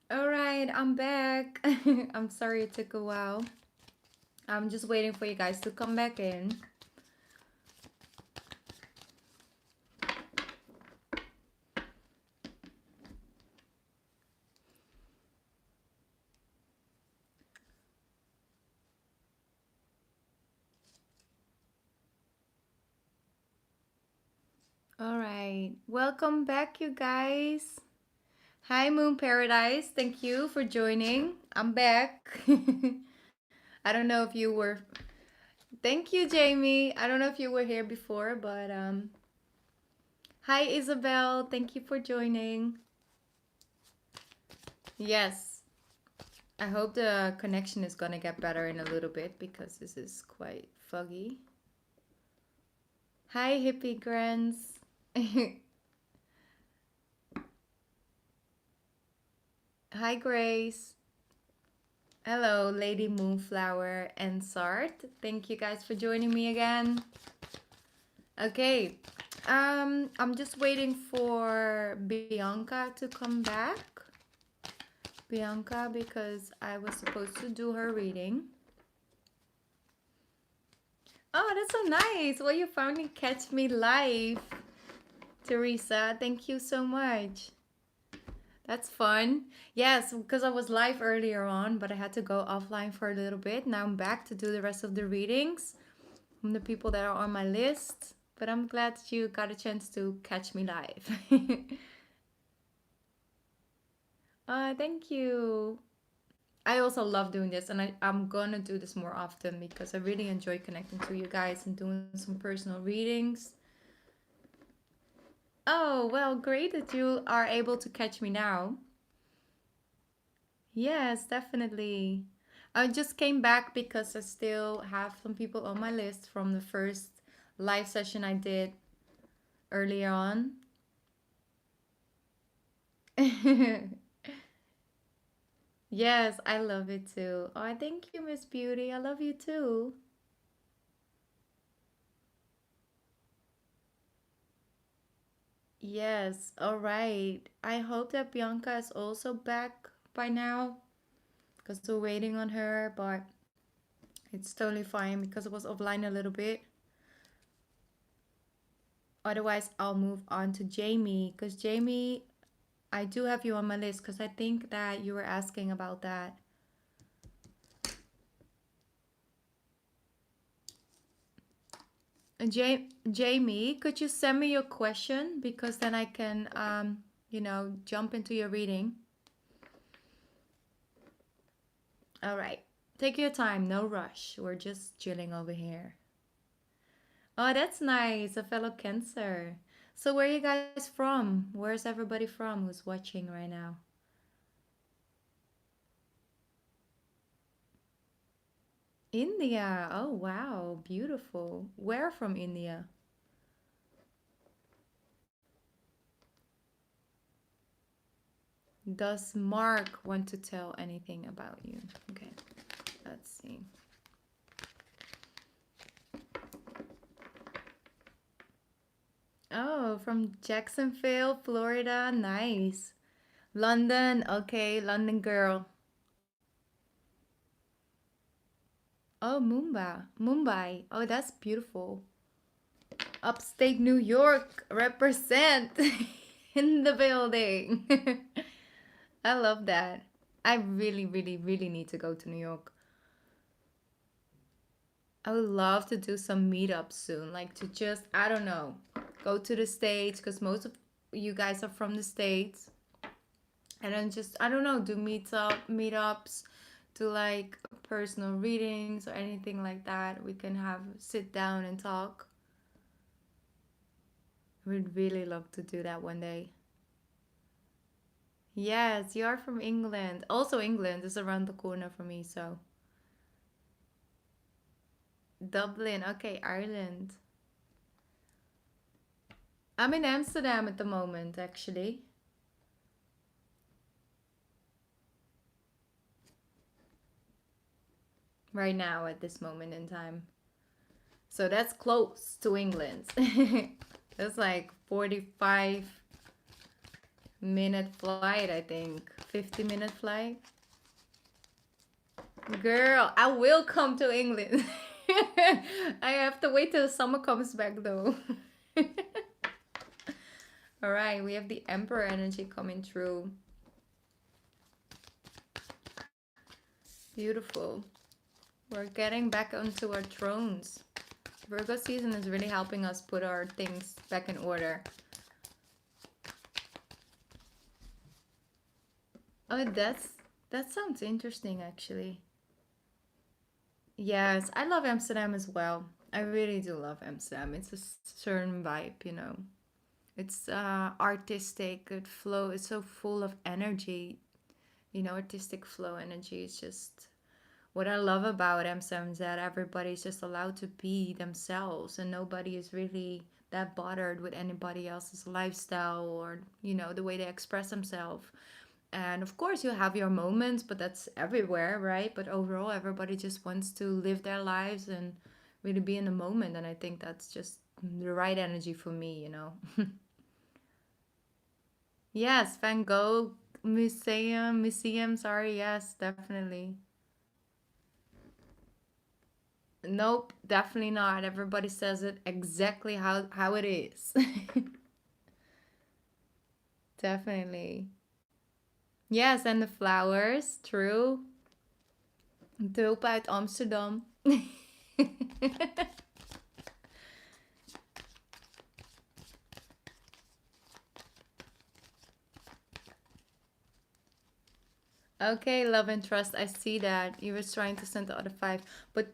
All right, I'm back. I'm sorry it took a while. I'm just waiting for you guys to come back in. All right, welcome back, you guys. Hi, Moon Paradise. Thank you for joining. I'm back. I don't know if you were. Thank you, Jamie. I don't know if you were here before, but Hi, Isabel. Thank you for joining. Yes, I hope the connection is gonna get better in a little bit because this is quite foggy. Hi, hippie grants. Hi, Grace. Hello, Lady Moonflower and Sart. Thank you guys for joining me again. Okay, I'm just waiting for Bianca to come back. Bianca, because I was supposed to do her reading. Oh, that's so nice. Well, you finally catch me live, Teresa. Thank you so much. That's fun. Yes, because I was live earlier on, but I had to go offline for a little bit. Now I'm back to do the rest of the readings from the people that are on my list. But I'm glad that you got a chance to catch me live. Thank you. I also love doing this, and I'm gonna do this more often because I really enjoy connecting to you guys and doing some personal readings. Oh, well, great that you are able to catch me now. Yes, definitely. I just came back because I still have some people on my list from the first live session I did earlier on. Yes, I love it too. Oh, thank you, Miss Beauty. I love you too. Yes, all right. I hope that Bianca is also back by now because we're waiting on her, but it's totally fine because it was offline a little bit. Otherwise, I'll move on to Jamie because Jamie, I do have you on my list because I think that you were asking about that. Jamie, could you send me your question because then I can, jump into your reading. All right. Take your time, no rush. We're just chilling over here. Oh, that's nice. A fellow Cancer. So, where are you guys from? Where's everybody from who's watching right now? India. Oh, wow. Beautiful. Where from India? Does Mark want to tell anything about you? Okay, let's see. Oh, from Jacksonville, Florida. Nice. London. Okay, London girl. Oh, Mumbai. Mumbai. Oh, that's beautiful. Upstate New York. Represent in the building. I love that. I really, really, really need to go to New York. I would love to do some meetups soon. Like to just, I don't know, go to the States because most of you guys are from the States. And then just, I don't know, do meetups, do like personal readings or anything like that. We can have sit down and talk. We'd really love to do that one day. Yes, you are from England. Also, England is around the corner for me, so. Dublin, okay, Ireland. I'm in Amsterdam at the moment, actually. Right now, at this moment in time. So that's close to England. That's like 45 minute flight, I think. 50-minute flight. Girl, I will come to England. I have to wait till the summer comes back though. All right, we have the Emperor energy coming through. Beautiful. We're getting back onto our thrones. Virgo season is really helping us put our things back in order. Oh, that sounds interesting actually. Yes, I love Amsterdam as well. I really do love Amsterdam. It's a certain vibe, you know. It's artistic. It flow. It's so full of energy. You know, artistic flow energy is just what I love about Amsterdam is that everybody's just allowed to be themselves and nobody is really that bothered with anybody else's lifestyle or, you know, the way they express themselves. And of course, you have your moments, but that's everywhere, right? But overall, everybody just wants to live their lives and really be in the moment. And I think that's just the right energy for me, you know. Yes, Van Gogh museum, sorry, yes, definitely. Nope, definitely not. Everybody says it exactly how it is. Definitely. Yes, and the flowers, true. Tulp uit Amsterdam. Okay, love and trust. I see that. You were trying to send the other 5. But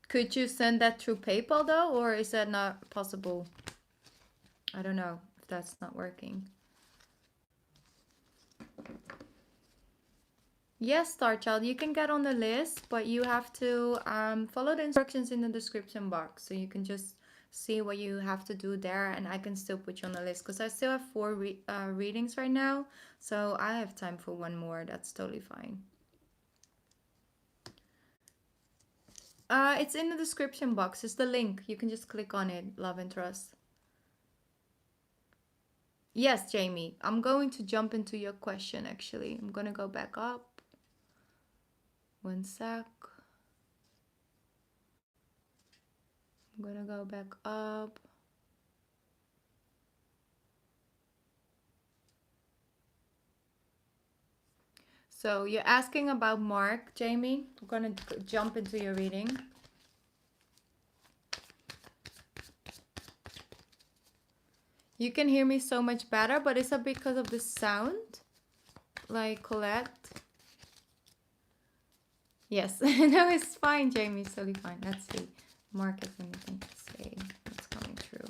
could you send that through PayPal though? Or is that not possible? I don't know if that's not working. Yes, Star Child, you can get on the list, but you have to follow the instructions in the description box. So you can just see what you have to do there, and I can still put you on the list because I still have 4 readings right now. So I have time for one more. That's totally fine. It's in the description box. It's the link. You can just click on it. Love and trust. Yes, Jamie. I'm going to jump into your question actually. I'm going to go back up. One sec. I'm gonna go back up. So you're asking about Mark, Jamie. I'm gonna jump into your reading. You can hear me so much better, but is that because of the sound? Like Colette? Yes. No, it's fine, Jamie. It's totally fine. Let's see. Mark has anything to say. What's coming through?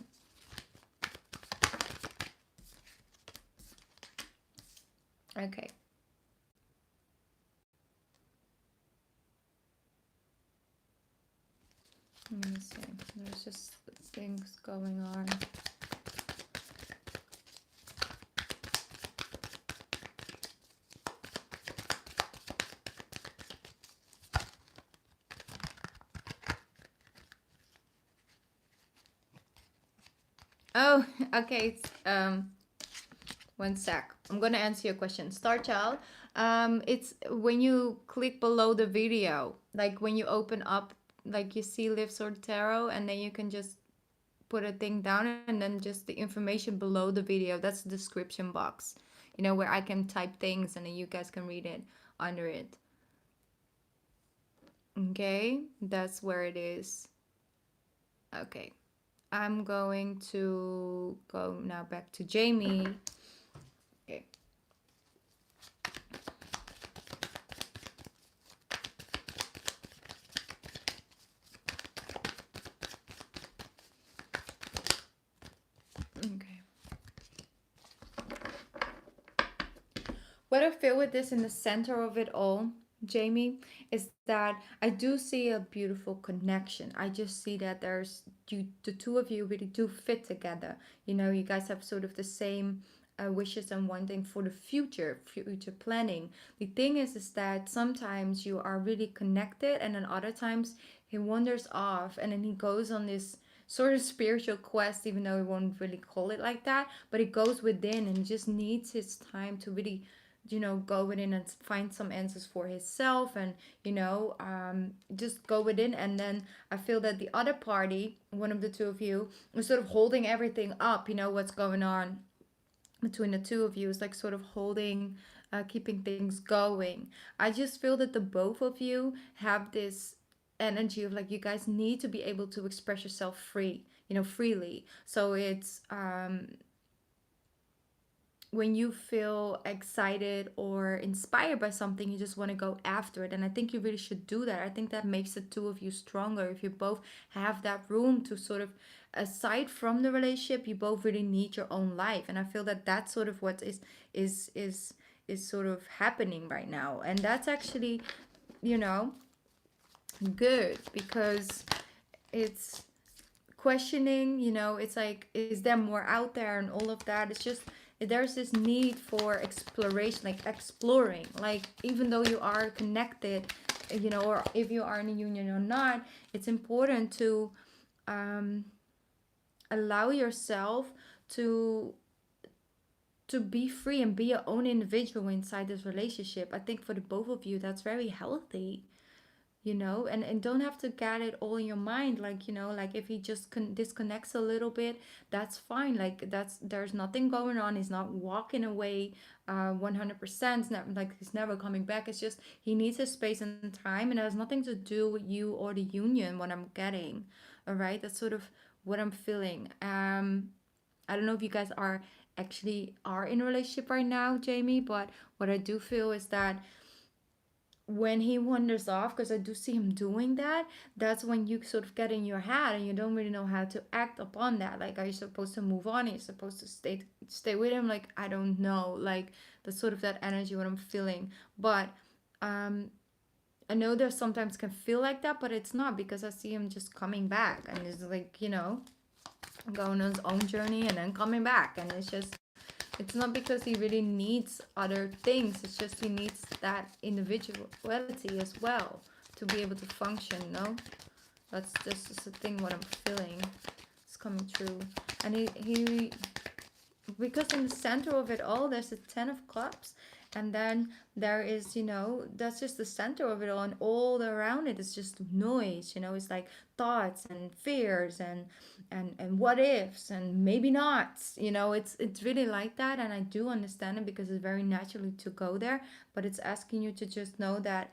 Okay. Let me see. There's just things going on. Oh, okay. One sec. I'm gonna answer your question. Star Child. It's when you click below the video, like when you open up, like you see Livsoultarot, and then you can just put a thing down, and then just the information below the video. That's the description box. You know, where I can type things, and then you guys can read it under it. Okay, that's where it is. Okay. I'm going to go now back to Jamie. Okay. Okay. What I feel with this in the center of it all, Jamie, is that I do see a beautiful connection. I just see that the two of you really do fit together. You know, you guys have sort of the same wishes and wanting for the future planning. The thing is that sometimes you are really connected, and then other times he wanders off, and then he goes on this sort of spiritual quest, even though we won't really call it like that, but it goes within and just needs his time to really, go within and find some answers for himself, and just go within. And then I feel that the other party, one of the two of you, is sort of holding everything up. What's going on between the two of you is like sort of holding, keeping things going. I just feel that the both of you have this energy of like, you guys need to be able to express yourself freely. So it's when you feel excited or inspired by something, you just want to go after it. And I think you really should do that. I think that makes the two of you stronger. If you both have that room to sort of, aside from the relationship, you both really need your own life. And I feel that that's sort of what is sort of happening right now. And that's actually, good, because it's questioning, it's like, is there more out there, and all of that. It's just, there's this need for exploration, like exploring, like even though you are connected, or if you are in a union or not, it's important to allow yourself to be free and be your own individual inside this relationship. I think for the both of you, that's very healthy. And don't have to get it all in your mind, like, like if he just disconnects a little bit, that's fine. Like, there's nothing going on. He's not walking away 100%. It's not like he's never coming back. It's just he needs his space and time, and it has nothing to do with you or the union, what I'm getting. All right, that's sort of what I'm feeling. I don't know if you guys are in a relationship right now, Jamie, but what I do feel is that when he wanders off, because I do see him doing that, that's when you sort of get in your head and you don't really know how to act upon that. Like, are you supposed to move on? Are you supposed to stay with him? Like, I don't know. Like, that's sort of that energy, what I'm feeling. But I know there sometimes can feel like that, but it's not, because I see him just coming back, and it's like, going on his own journey and then coming back. And it's not because he really needs other things. It's just he needs that individuality as well to be able to function, no? That's just the thing, what I'm feeling. It's coming true. And he because in the center of it all, there's the 10 of Cups. And then there is, that's just the center of it all. And all around it is just noise, it's like thoughts and fears and what ifs and maybe nots. It's really like that. And I do understand it, because it's very naturally to go there. But it's asking you to just know that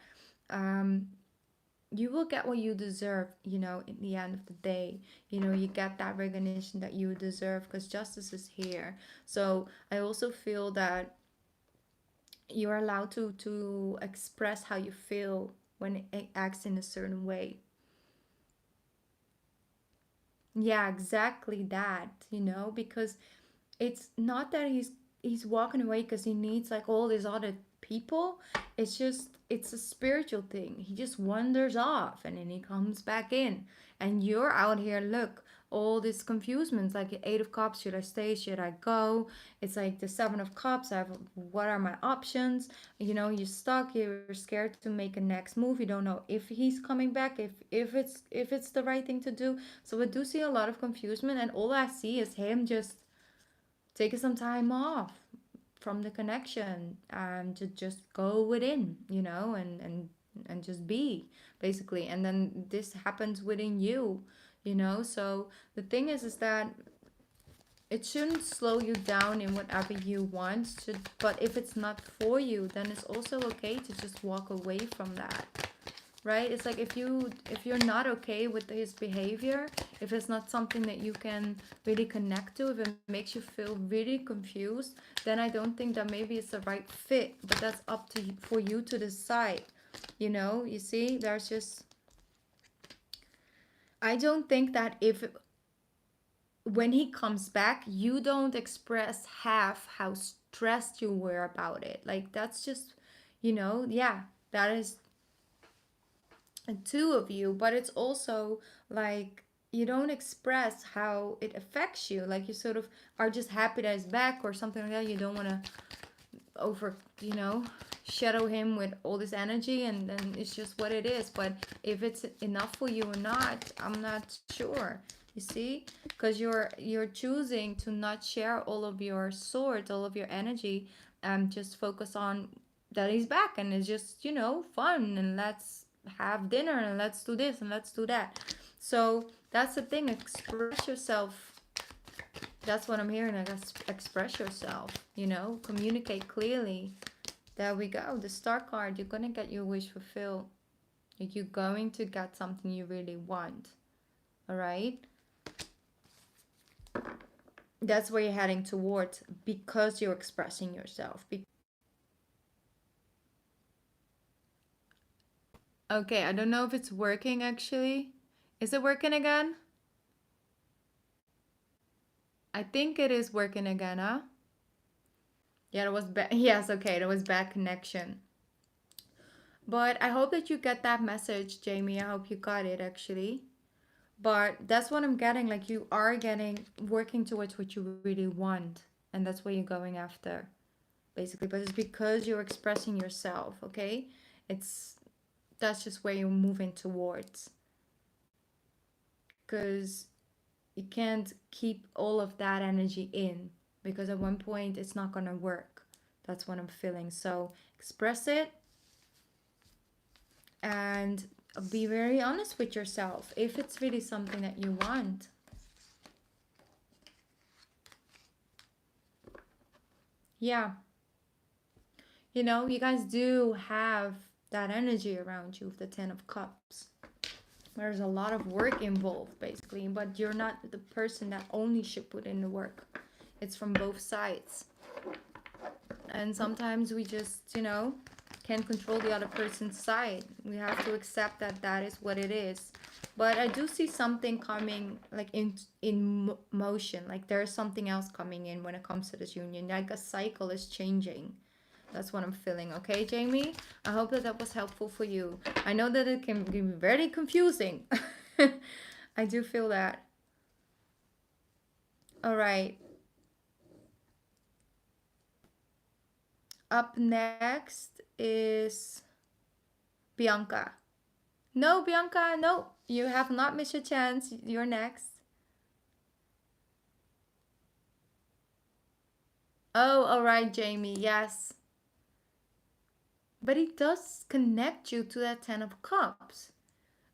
you will get what you deserve, in the end of the day. You get that recognition that you deserve, because justice is here. So I also feel that you're allowed to express how you feel when it acts in a certain way. Yeah, exactly that, because it's not that he's walking away because he needs like all these other people. It's a spiritual thing. He just wanders off and then he comes back in. And you're out here, look, all these confusements, like the 8 of Cups, should I stay, should I go? It's like the 7 of Cups, what are my options? You're stuck, you're scared to make a next move. You don't know if he's coming back, if it's the right thing to do. So I do see a lot of confusion, and all I see is him just taking some time off from the connection, and to just go within, and just be, basically. And then this happens within you, so the thing is that it shouldn't slow you down in whatever you want to, but if it's not for you, then it's also okay to just walk away from that. Right? It's like, if you're not okay with his behavior, if it's not something that you can really connect to, if it makes you feel really confused, then I don't think that maybe it's the right fit. But that's up to you, for you to decide. You see, there's just, I don't think that when he comes back, you don't express half how stressed you were about it. Like, that's just, yeah, that is two of you. But it's also like, you don't express how it affects you. Like, you sort of are just happy that he's back or something like that. You don't want to shadow him with all this energy, and then it's just what it is. But if it's enough for you or not, I'm not sure. You see? Because you're choosing to not share all of your swords, all of your energy, and just focus on that he's back and it's just, you know, fun and let's have dinner and let's do this and let's do that. So that's the thing, express yourself. That's what I'm hearing, I guess. Express yourself, you know, communicate clearly. There we go, the Star card. You're gonna get your wish fulfilled. You're going to get something you really want. All right, that's where you're heading towards because you're expressing yourself. Okay, I don't know if it's working actually. Is it working again? I think it is working again, huh? Yeah, it was bad. Yes, okay, it was bad connection. But I hope that you get that message, Jamie. I hope you got it actually. But that's what I'm getting. Like you are getting working towards what you really want, and that's what you're going after, basically. But it's because you're expressing yourself. Okay, that's just where you're moving towards. Because you can't keep all of that energy in, because at one point it's not gonna work. That's what I'm feeling. So express it and be very honest with yourself if it's really something that you want. Yeah, you know, you guys do have that energy around you with the 10 of Cups. There's a lot of work involved, basically, but you're not the person that only should put in the work. It's from both sides. And sometimes we just, you know, can't control the other person's side. We have to accept that that is what it is. But I do see something coming, like in motion. Like there's something else coming in when it comes to this union. Like a cycle is changing. That's what I'm feeling. Okay, Jamie? I hope that that was helpful for you. I know that it can be very confusing. I do feel that. All right. Up next is Bianca. No, Bianca, no. You have not missed your chance. You're next. Oh, all right, Jamie. Yes. But he does connect you to that 10 of Cups.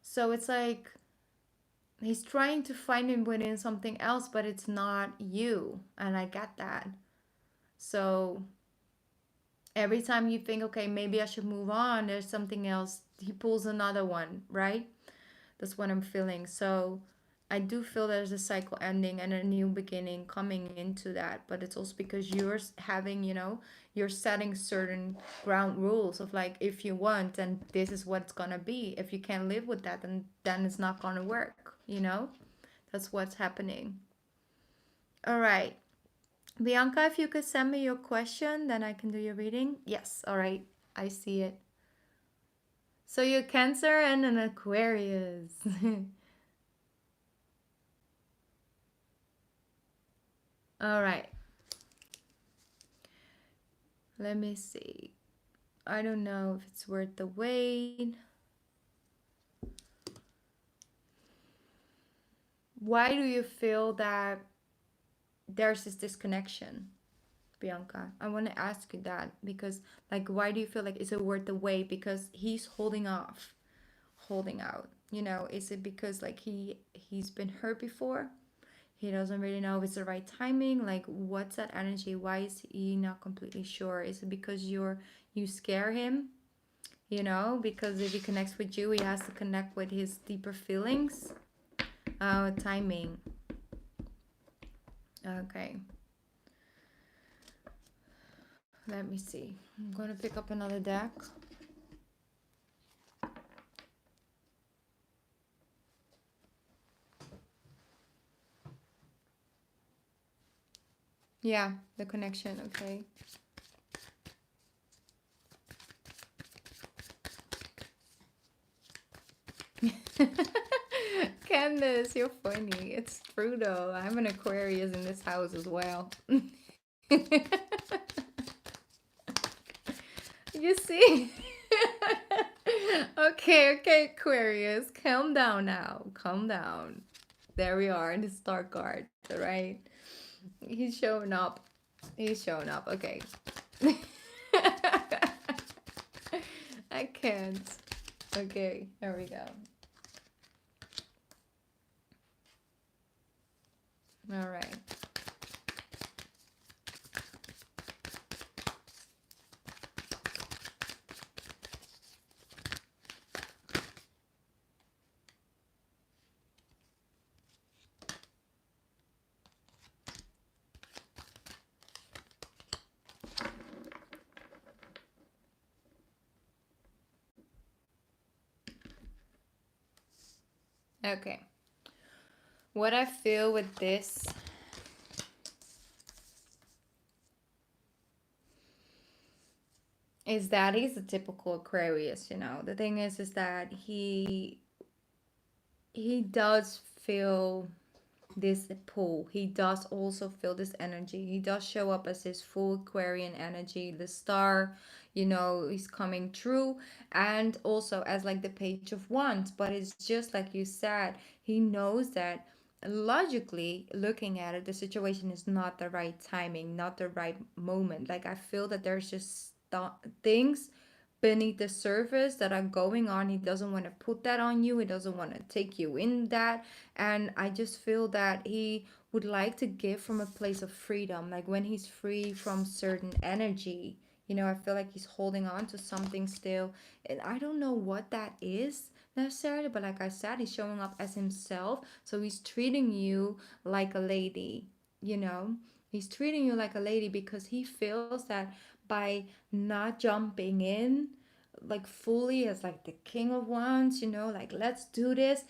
So it's like he's trying to find him within something else, but it's not you. And I get that. So every time you think, okay, maybe I should move on, there's something else, he pulls another one, right? That's what I'm feeling. So I do feel there's a cycle ending and a new beginning coming into that. But it's also because you're having, you know, you're setting certain ground rules of like, if you want, and this is what it's gonna be. If you can't live with that, then it's not gonna work, you know? That's what's happening. All right. Bianca, if you could send me your question, then I can do your reading. Yes, all right. I see it. So you're Cancer and an Aquarius. All right. Let me see. I don't know if it's worth the wait. Why do you feel that there's this disconnection, Bianca? I want to ask you that because, like, why do you feel like is it worth the wait? Because he's holding off, holding out. You know, is it because like he's been hurt before? He doesn't really know if it's the right timing. Like, what's that energy? Why is he not completely sure? Is it because you scare him? You know, because if he connects with you, he has to connect with his deeper feelings. Timing. Okay. Let me see. I'm going to pick up another deck. Yeah, the connection, okay. Candace, you're funny. It's true though. I'm an Aquarius in this house as well. You see? Okay, Aquarius. Calm down now. Calm down. There we are in the star card, right? He's showing up. He's showing up. Okay. I can't. Okay, here we go. All right. Okay. What I feel with this is that he's a typical Aquarius, you know. The thing is that he does feel this pull. He does also feel this energy. He does show up as his full Aquarian energy, the star, you know, is coming true, and also as like the Page of Wands. But it's just like you said, he knows that logically looking at it, the situation is not the right timing, not the right moment. Like I feel that there's just things beneath the surface that are going on. He doesn't want to put that on you. He doesn't want to take you in that. And I just feel that he would like to give from a place of freedom. Like when he's free from certain energy, you know, I feel like he's holding on to something still. And I don't know what that is necessarily, but like I said, he's showing up as himself. So he's treating you like a lady, you know? He's treating you like a lady because he feels that by not jumping in like fully as like the king of wands, you know, like let's do this.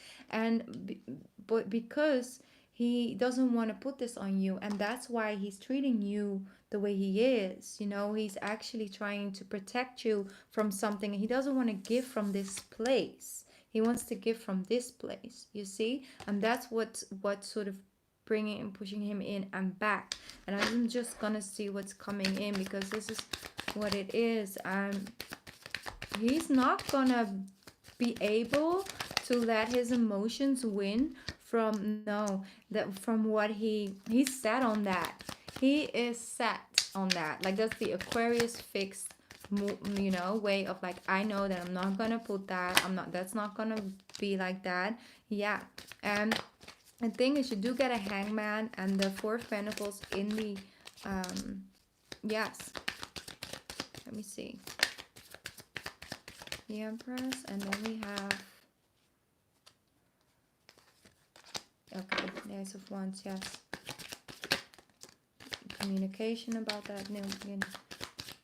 But because he doesn't want to put this on you, and that's why he's treating you the way he is, you know, he's actually trying to protect you from something. He doesn't want to give from this place. He wants to give from this place, you see? And that's what sort of bringing and pushing him in and back. And I'm just gonna see what's coming in, because this is what it is. He's not gonna be able to let his emotions win from, no, that from what he's set on that. He is set on that. Like that's the Aquarius fixed, you know, way of like, I know that I'm not gonna put that, that's not gonna be like that. Yeah. And the thing is, you do get a Hangman and the Four of Pentacles in the yes, let me see, the Empress, and then we have, okay, the Ace of Wands. Yes, communication about that new beginning.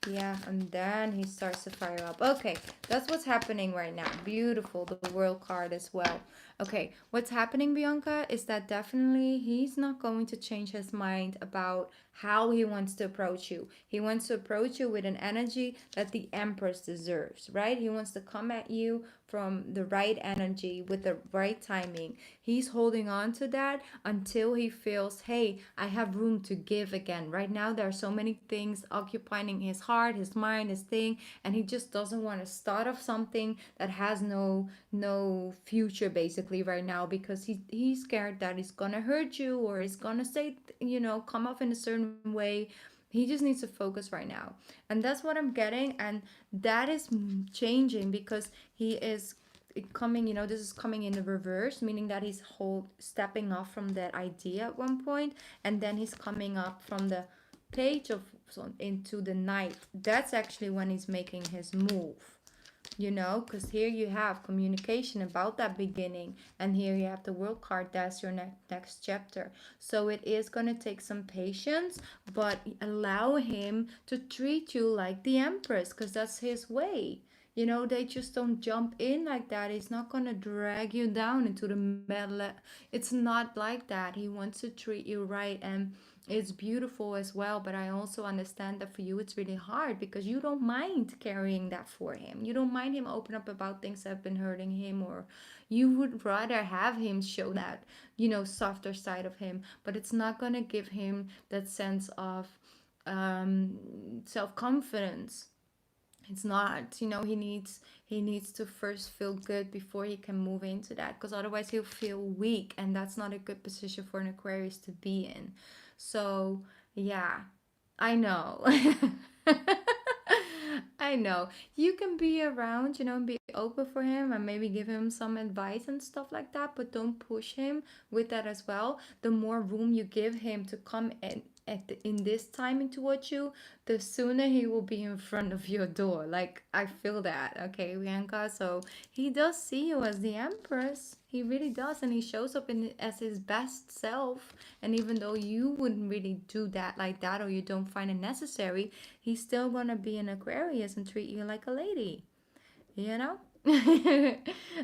Yeah, and then he starts to fire up. Okay, that's what's happening right now. Beautiful, the World card as well. Okay, what's happening, Bianca, is that definitely he's not going to change his mind about how he wants to approach you. He wants to approach you with an energy that the Empress deserves, right? He wants to come at you from the right energy with the right timing. He's holding on to that until he feels, hey, I have room to give again. Right now, there are so many things occupying his heart, his mind, his thing, and he just doesn't want to start off something that has no future basically right now, because he's scared that it's gonna hurt you, or it's gonna say, you know, come off in a certain way. He just needs to focus right now, and that's what I'm getting. And that is changing because he is coming, you know, this is coming in the reverse, meaning that he's stepping off from that idea at one point, and then he's coming up from the Page of into the Knight. That's actually when he's making his move, you know, because here you have communication about that beginning, and here you have the World card. That's your next chapter. So it is going to take some patience, but allow him to treat you like the Empress, because that's his way. You know, they just don't jump in like that. He's not going to drag you down into the metal. It's not like that. He wants to treat you right, and it's beautiful as well. But I also understand that for you it's really hard because you don't mind carrying that for him. You don't mind him open up about things that have been hurting him, or you would rather have him show that, you know, softer side of him. But it's not going to give him that sense of self-confidence. It's not, you know, he needs to first feel good before he can move into that, because otherwise he'll feel weak, and that's not a good position for an Aquarius to be in. So yeah, I know. I know. You can be around, you know, and be open for him and maybe give him some advice and stuff like that, but don't push him with that as well. The more room you give him to come in in this timing towards you, the sooner he will be in front of your door. Like, I feel that, okay, Bianca? So he does see you as the Empress. He really does, and he shows up in as his best self. And even though you wouldn't really do that like that, or you don't find it necessary, he's still gonna be an Aquarius and treat you like a lady, you know?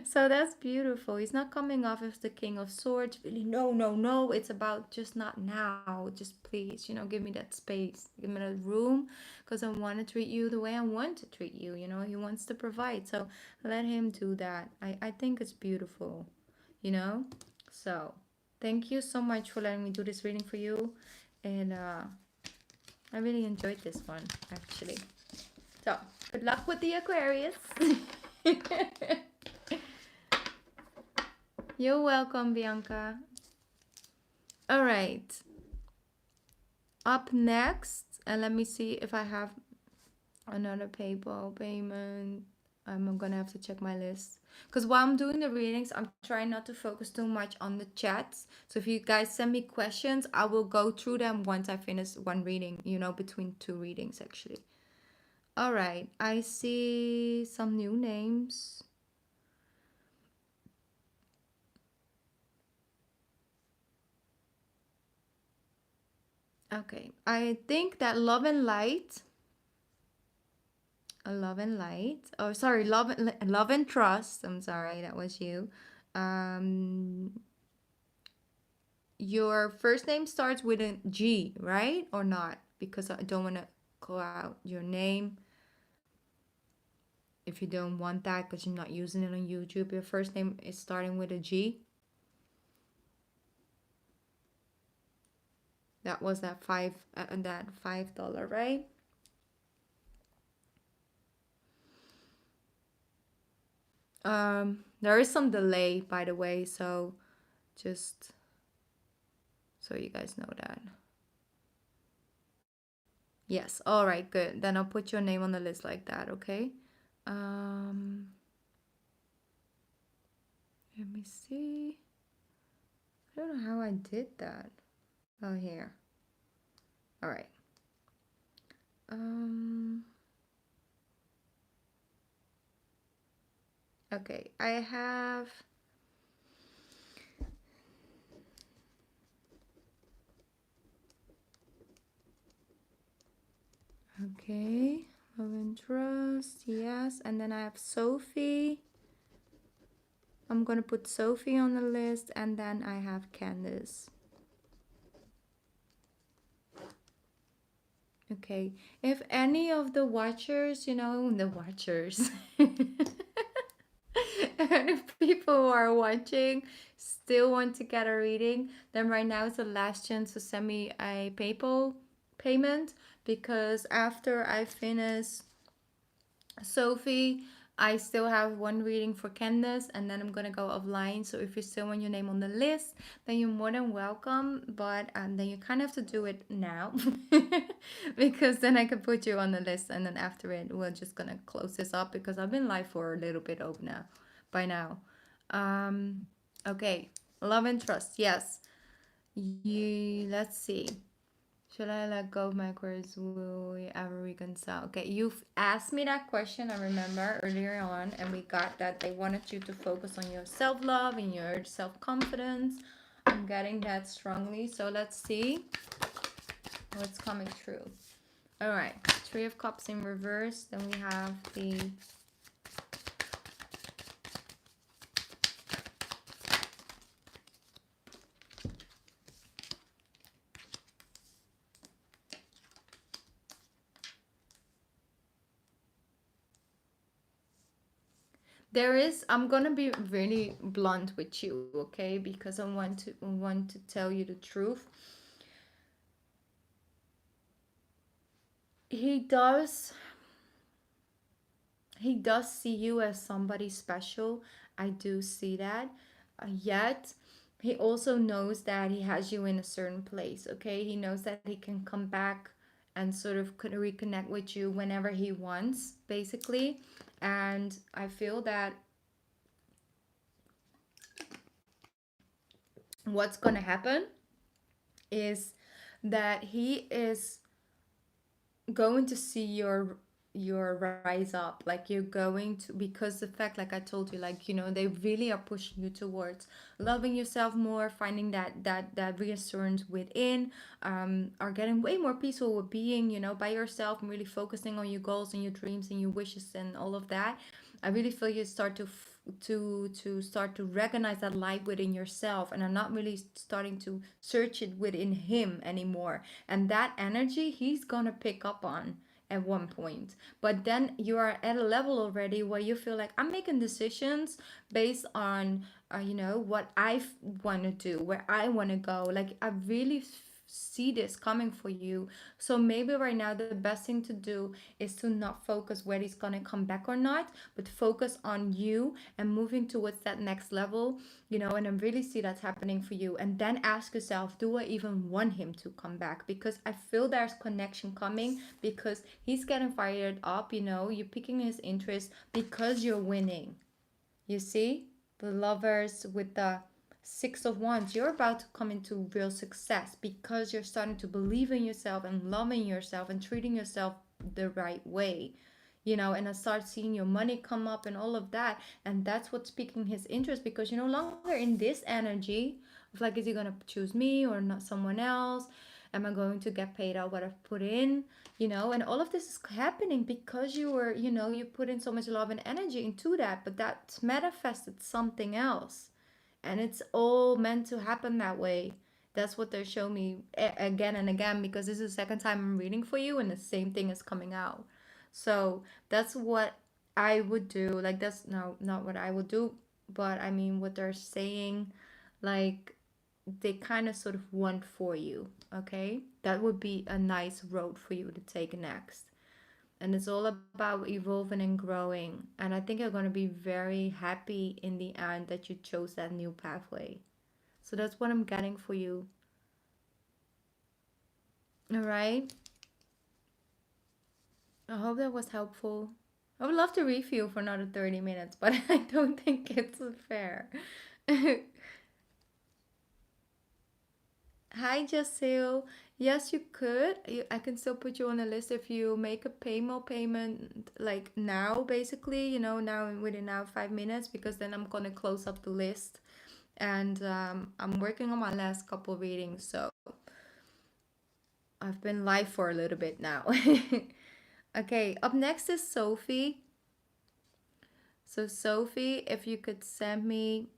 So that's beautiful. He's not coming off as the King of Swords. Really, no, no, no. It's about just not now. Just please, you know, give me that space. Give me that room, because I want to treat you the way I want to treat you. You know, he wants to provide. So let him do that. I think it's beautiful, you know? So thank you so much for letting me do this reading for you. And I really enjoyed this one, actually. So good luck with the Aquarius. You're welcome, Bianca. All right. Up next, and let me see if I have another PayPal payment. I'm gonna have to check my list, because while I'm doing the readings, I'm trying not to focus too much on the chats. So if you guys send me questions, I will go through them once I finish one reading, you know, between two readings actually. All right, I see some new names. Okay, I think that Love and Light, Love and Light. Oh, sorry, Love and Trust. I'm sorry, that was you. Um, your first name starts with a G, right? Or not? Because I don't want to call out your name if you don't want that, because you're not using it on YouTube. Your first name is starting with a G. That was that $5, right? There is some delay, by the way, so just so you guys know that. Yes, all right, good. Then I'll put your name on the list like that, okay? Um, Let me see. I don't know how I did that. Oh, here. All right. Okay, I have. Okay, love and trust, yes. And then I have Sophie. I'm gonna put Sophie on the list, and then I have Candace. Okay, if any of the watchers, you know, the watchers, and if people who are watching still want to get a reading, then right now is the last chance to send me a PayPal payment, because after I finish Sophie, I still have one reading for Candace, and then I'm gonna go offline. So if you still want your name on the list, then you're more than welcome. But then you kind of have to do it now, because then I can put you on the list, and then after it, we're just gonna close this up, because I've been live for a little bit over now, by now. Okay, love and trust. Yes. Let's see. Should I let go of my Aquarius? Will we ever reconcile? Okay, you've asked me that question, I remember, earlier on, and we got that they wanted you to focus on your self-love and your self-confidence. I'm getting that strongly, so let's see what's coming true. All right, Three of Cups in reverse. Then we have the I'm gonna be really blunt with you, okay? Because I want to tell you the truth. He does he does see you as somebody special. I do see that. Yet, he also knows that he has you in a certain place, okay? He knows that he can come back and sort of could reconnect with you whenever he wants, basically. And I feel that what's going to happen is that he is going to see your rise up, like you're going to, because the fact, like I told you, like, you know, they really are pushing you towards loving yourself more, finding that reassurance within, are getting way more peaceful with being, you know, by yourself and really focusing on your goals and your dreams and your wishes and all of that. I really feel you start to start to recognize that light within yourself, and are not really starting to search it within him anymore. And that energy he's gonna pick up on at one point. But then you are at a level already where you feel like, I'm making decisions based on, you know, what I want to do, where I want to go. Like, I really see this coming for you. So maybe right now the best thing to do is to not focus where he's gonna come back or not, but focus on you and moving towards that next level, you know. And I really see that's happening for you. And then ask yourself, do I even want him to come back? Because I feel there's connection coming, because he's getting fired up, you know, you're picking his interest because you're winning. You see, the lovers with the Six of Wands, you're about to come into real success because you're starting to believe in yourself and loving yourself and treating yourself the right way, you know. And I start seeing your money come up and all of that. And that's what's piquing his interest, because you're no longer in this energy of like, is he going to choose me or not someone else? Am I going to get paid out what I've put in? You know, and all of this is happening because you were, you know, you put in so much love and energy into that, but that's manifested something else. And it's all meant to happen that way. That's what they show me again and again, because this is the second time I'm reading for you and the same thing is coming out. So that's what I would do. Like, that's no, not what I would do, but I mean what they're saying, like, they kind of sort of want for you, okay? That would be a nice road for you to take next. And it's all about evolving and growing. And I think you're going to be very happy in the end that you chose that new pathway. So that's what I'm getting for you. All right. I hope that was helpful. I would love to read for another 30 minutes, but I don't think it's fair. Hi, Jacil. Yes, you could. I can still put you on the list if you make a payment like now, basically, you know, now within now 5 minutes, because then I'm gonna close up the list. And I'm working on my last couple readings, so I've been live for a little bit now. Okay, up next is Sophie. So, Sophie, if you could send me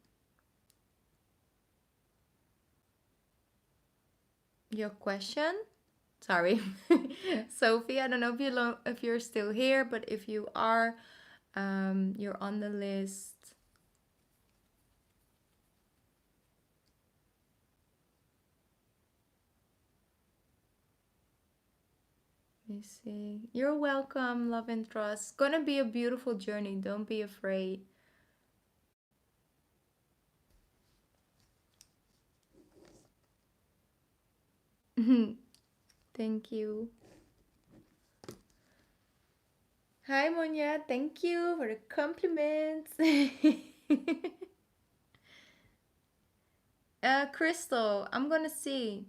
your question. Sorry, Sophie. I don't know if you're still here, but if you are, you're on the list. Let me see. You're welcome, love and trust. It's gonna be a beautiful journey. Don't be afraid. Thank you. Hi, Monya. Thank you for the compliments. Crystal, I'm gonna see.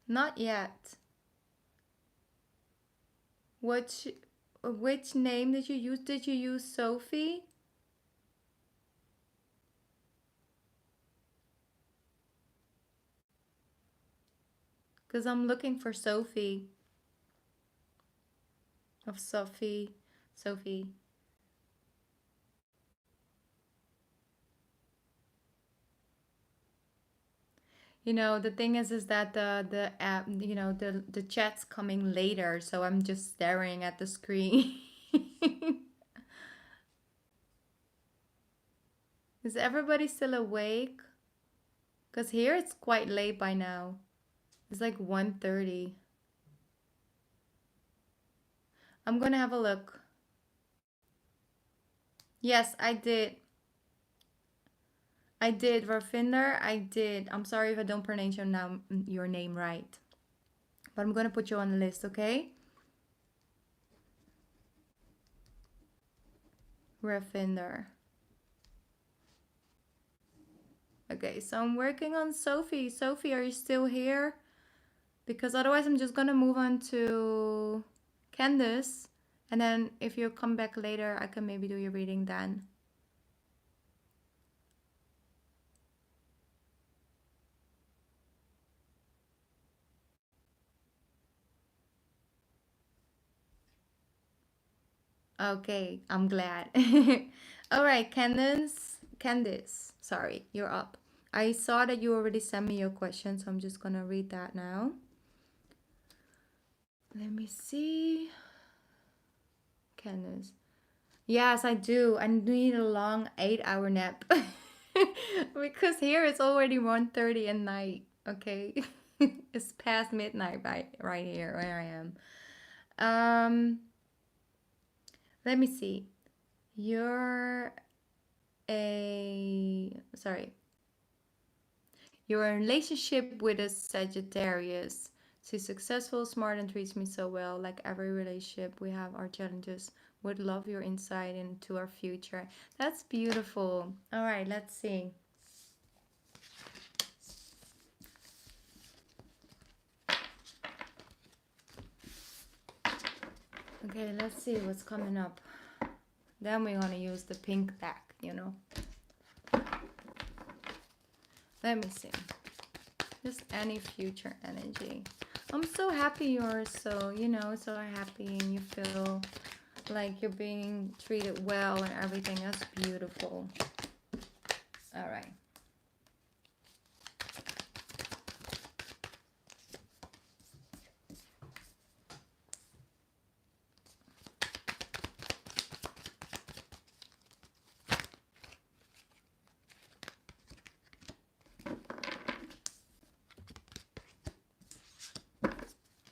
Not yet. Which which name did you use? Did you use Sophie? Because I'm looking for Sophie. Of Sophie. Sophie. You know, the thing is that the app, you know, the chat's coming later, so I'm just staring at the screen. Is everybody still awake? Because here it's quite late by now. It's like 1:30. I'm gonna have a look. Yes, I did. I did, Ravinder. I did. I'm sorry if I don't pronounce your name right. But I'm gonna put you on the list, okay? Ravinder. Okay, so I'm working on Sophie. Sophie, are you still here? Because otherwise I'm just gonna move on to Candace. And then if you come back later, I can maybe do your reading then. Okay, I'm glad. All right, Candace, sorry, you're up. I saw that you already sent me your question, so I'm just gonna read that now. Let me see. Candace. Yes, I do. I need a long 8-hour nap. Because here it's already 1:30 at night. Okay. It's past midnight right here where I am. Let me see. You're sorry. You're in a relationship with a Sagittarius. She's successful, smart, and treats me so well. Like every relationship, we have our challenges. Would love your insight into our future. That's beautiful. All right, let's see. Okay, let's see what's coming up. Then we're gonna use the pink deck, you know. Let me see. Just any future energy. I'm so happy you're so, so happy and you feel like you're being treated well and everything. That's beautiful. All right.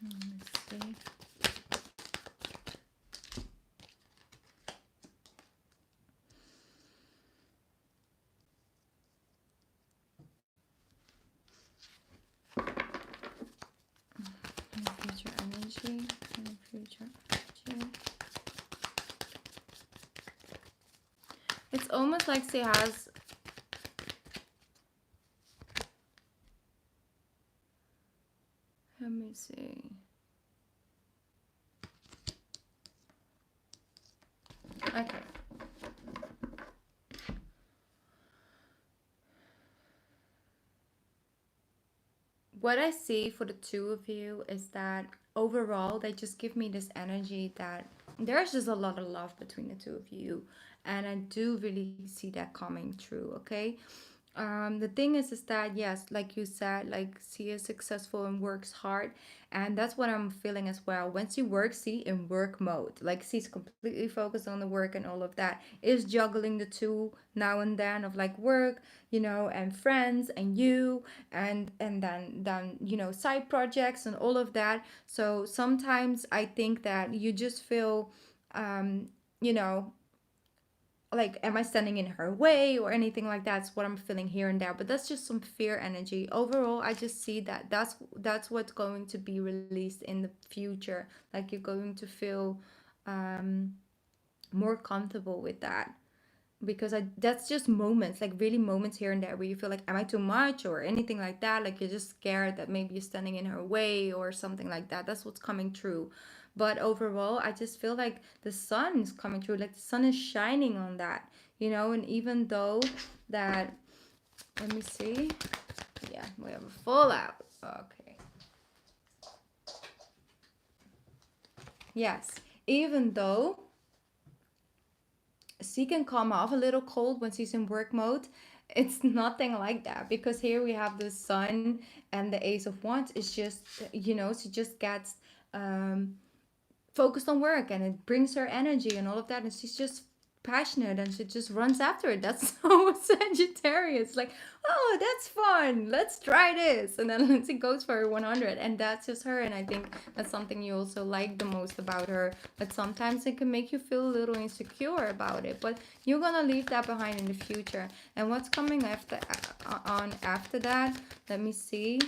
Let's see. Future energy. Future energy. It's almost like she has. Let me see. Okay. What I see for the two of you is that overall they just give me this energy that there's just a lot of love between the two of you, and I do really see that coming true. Okay. The thing is that yes, like you said, like she is successful and works hard, and that's what I'm feeling as well. When she works, she in work mode, like she's completely focused on the work and all of that, is juggling the two now and then of like work, and friends and you, and then side projects and all of that. So sometimes I think that you just feel, um you know like, am I standing in her way or anything like that? That's what I'm feeling here and there, but that's just some fear energy. Overall, I just see that that's what's going to be released in the future. Like, you're going to feel um more comfortable with that, because that's just moments, like really moments here and there where you feel like, am I too much or anything like that? Like, you're just scared that maybe you're standing in her way or something like that. That's what's coming true. But overall, I just feel like the sun is coming through, like the sun is shining on that, and even though that, let me see, yeah, we have a fallout. Okay. Yes, even though she can come off a little cold when she's in work mode, it's nothing like that, because here we have the sun and the ace of wands. It's just, she just gets focused on work, and it brings her energy and all of that, and she's just passionate and she just runs after it. That's so Sagittarius. Like, oh, that's fun. Let's try this. And then it goes for 100. And that's just her. And I think that's something you also like the most about her. But sometimes it can make you feel a little insecure about it. But you're going to leave that behind in the future. And what's coming after that? Let me see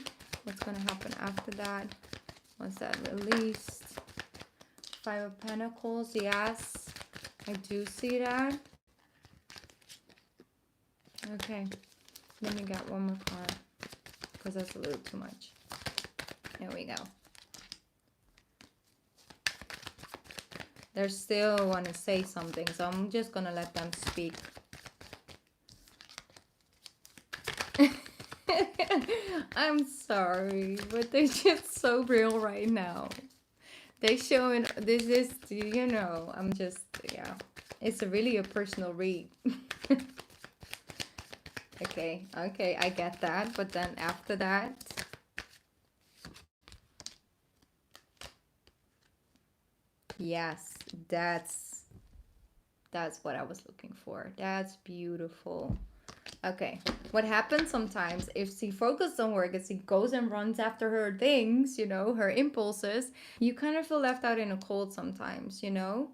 what's going to happen after that. What's that released? Five of Pentacles. Yes. I do see that. Okay, let me get one more card because that's a little too much. There we go. They still want to say something, so I'm just gonna let them speak. I'm sorry, but they're just so real right now. They showing this is, you know, I'm just, yeah, it's really a personal read. Okay, I get that, but then after that, yes, that's what I was looking for. That's beautiful. Okay, what happens sometimes if she focuses on work, if she goes and runs after her things, you know, her impulses, you kind of feel left out in a cold sometimes, you know?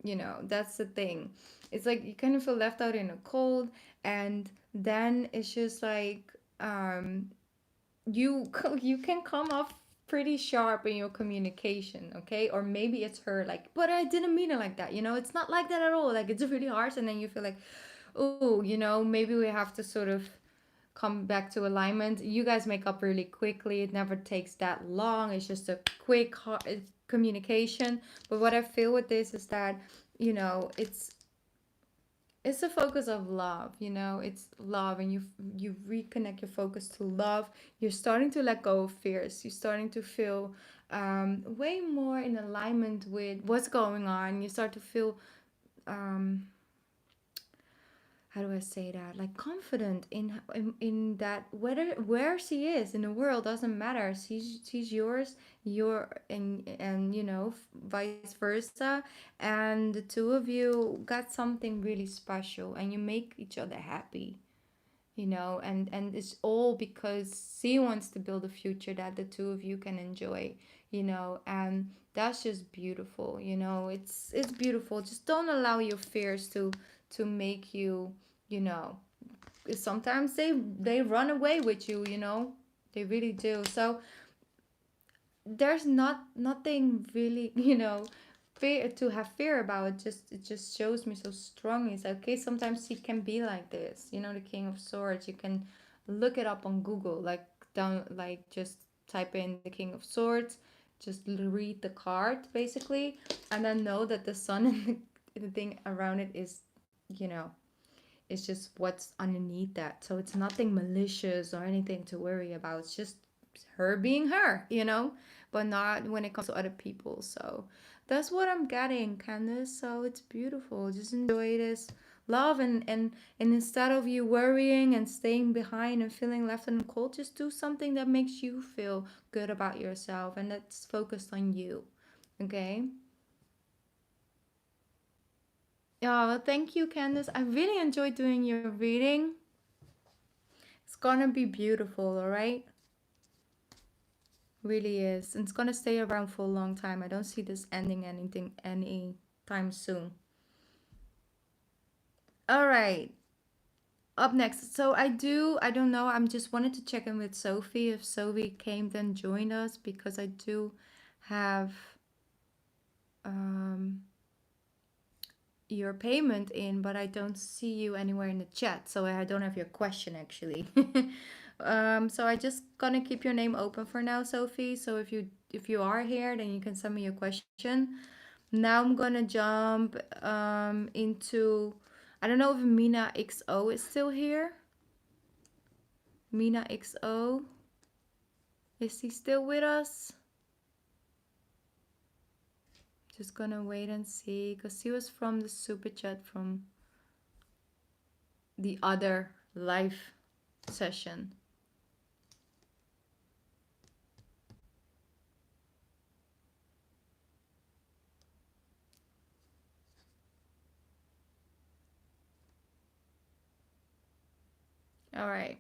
You know, that's the thing. It's like you kind of feel left out in a cold, and then it's just like you can come off pretty sharp in your communication, okay? Or maybe it's her, like, but I didn't mean it like that, you know? It's not like that at all. Like, it's really harsh, and then you feel like, oh, you know, maybe we have to sort of come back to alignment. You guys make up really quickly. It never takes that long. It's just a quick communication. But what I feel with this is that, you know, it's a focus of love, you know. It's love, and you reconnect your focus to love. You're starting to let go of fears. You're starting to feel way more in alignment with what's going on. You start to feel how do I say that? Like confident in that where she is in the world doesn't matter. She's yours, you're and you know, vice versa. And the two of you got something really special, and you make each other happy, you know. And it's all because she wants to build a future that the two of you can enjoy, you know. And that's just beautiful, you know. It's beautiful. Just don't allow your fears to make you, you know, sometimes they run away with you, you know. They really do. So there's nothing really, you know, fear to have fear about. It just shows me so strongly. It's okay, sometimes he can be like this, you know. The King of Swords, you can look it up on Google, like down, like just type in the King of Swords, just read the card basically, and then know that the sun and the thing around it is, you know, it's just what's underneath that. So it's nothing malicious or anything to worry about. It's just her being her, you know, but not when it comes to other people. So that's what I'm getting, Candace. So it's beautiful. Just enjoy this love, and instead of you worrying and staying behind and feeling left in the cold, just do something that makes you feel good about yourself and that's focused on you. Okay? Oh, thank you, Candace. I really enjoyed doing your reading. It's gonna be beautiful, all right? Really is. And it's gonna stay around for a long time. I don't see this ending anything anytime soon. All right. Up next. So I don't know. I'm just wanted to check in with Sophie if Sophie came then joined us, because I do have um your payment in, but I don't see you anywhere in the chat, so I don't have your question actually. So I just gonna keep your name open for now, Sophie. So if you are here, then you can send me your question. Now I'm gonna jump into, I don't know if Mina XO is still here. Mina XO, is he still with us? Just gonna wait and see, because he was from the super chat from the other live session. All right.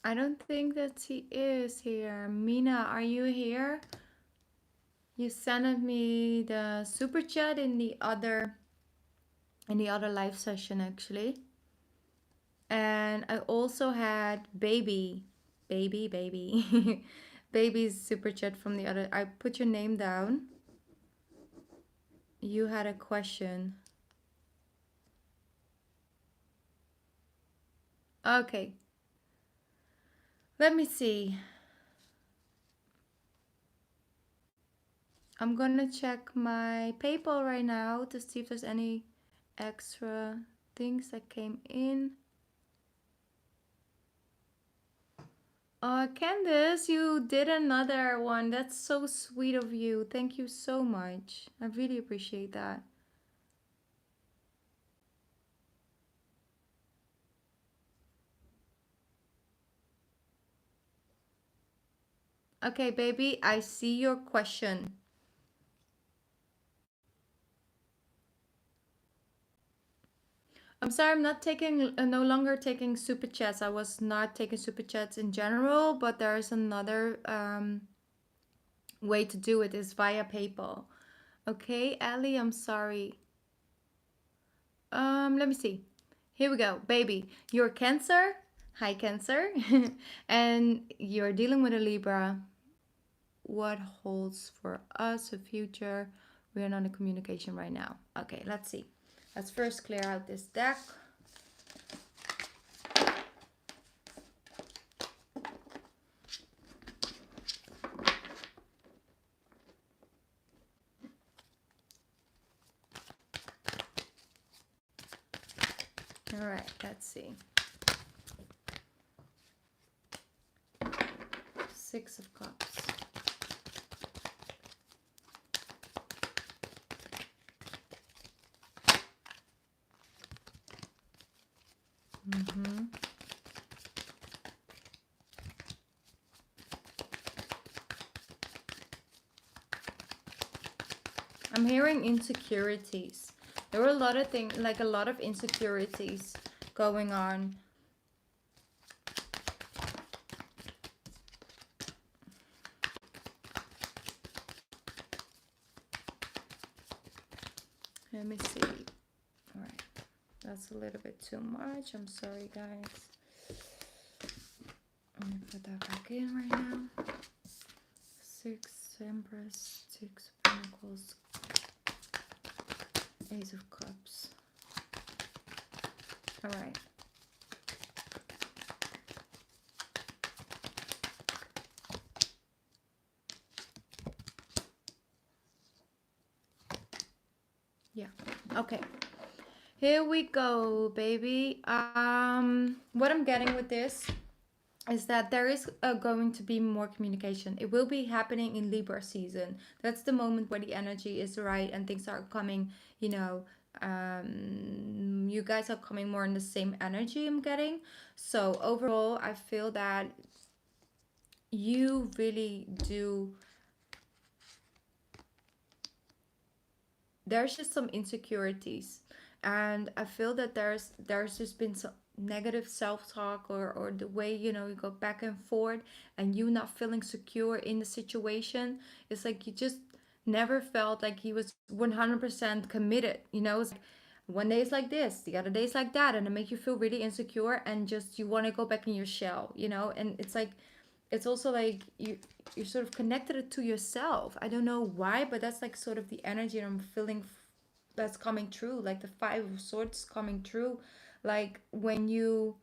I don't think that he is here. Mina, are you here? You sent me the super chat in the other live session actually. And I also had baby baby's super chat from the other. I put your name down. You had a question. Okay. Let me see. I'm gonna check my PayPal right now to see if there's any extra things that came in. Candace, you did another one. That's so sweet of you. Thank you so much. I really appreciate that. Okay, baby, I see your question. I'm sorry, I'm not taking, no longer taking super chats. I was not taking super chats in general, but there is another way to do it is via PayPal. Okay, Ellie, I'm sorry. Let me see. Here we go, baby. You're Cancer. Hi, Cancer. And you're dealing with a Libra. What holds for us a future? We are not in communication right now. Okay, let's see. Let's first clear out this deck. All right, let's see. Six of Cups. I'm hearing insecurities. There were a lot of things, like a lot of insecurities going on. Let me see. All right, that's a little bit too much. I'm sorry, guys. Let me put that back in right now. Six Empress, Six of Pentacles, Ace of Cups. All right. Yeah. Okay. Here we go, baby. What I'm getting with this is that there is going to be more communication. It will be happening in Libra season. That's the moment where the energy is right and things are coming, you know, you guys are coming more in the same energy I'm getting. So overall, I feel that you really do. There's just some insecurities, and I feel that there's just been some negative self-talk, or the way, you know, you go back and forth and you not feeling secure in the situation. It's like you just never felt like he was 100% committed, you know. It's like one day is like this, the other day is like that, and it make you feel really insecure and just you want to go back in your shell, you know. And it's like, it's also like you're sort of connected to yourself. I don't know why, but that's like sort of the energy I'm feeling that's coming true. Like the Five of Swords coming true. Like when you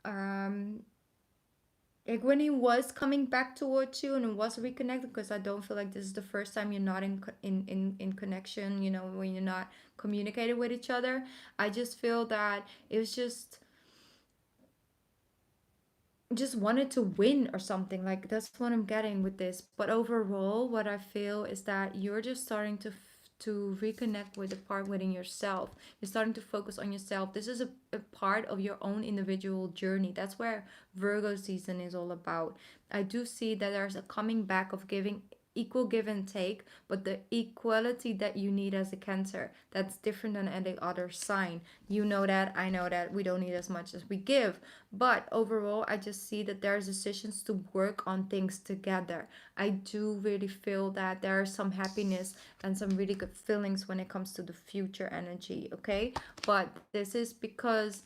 like when he was coming back towards you and it was reconnected, because I don't feel like this is the first time you're not in connection, you know, when you're not communicating with each other. I just feel that it was just wanted to win or something. Like that's what I'm getting with this. But overall, what I feel is that you're just starting to reconnect with the part within yourself. You're starting to focus on yourself. This is a part of your own individual journey. That's where Virgo season is all about. I do see that there's a coming back of giving equal give and take, but the equality that you need as a Cancer, that's different than any other sign. You know that, I know that we don't need as much as we give. But overall, I just see that there's decisions to work on things together. I do really feel that there is some happiness and some really good feelings when it comes to the future energy, okay? But this is because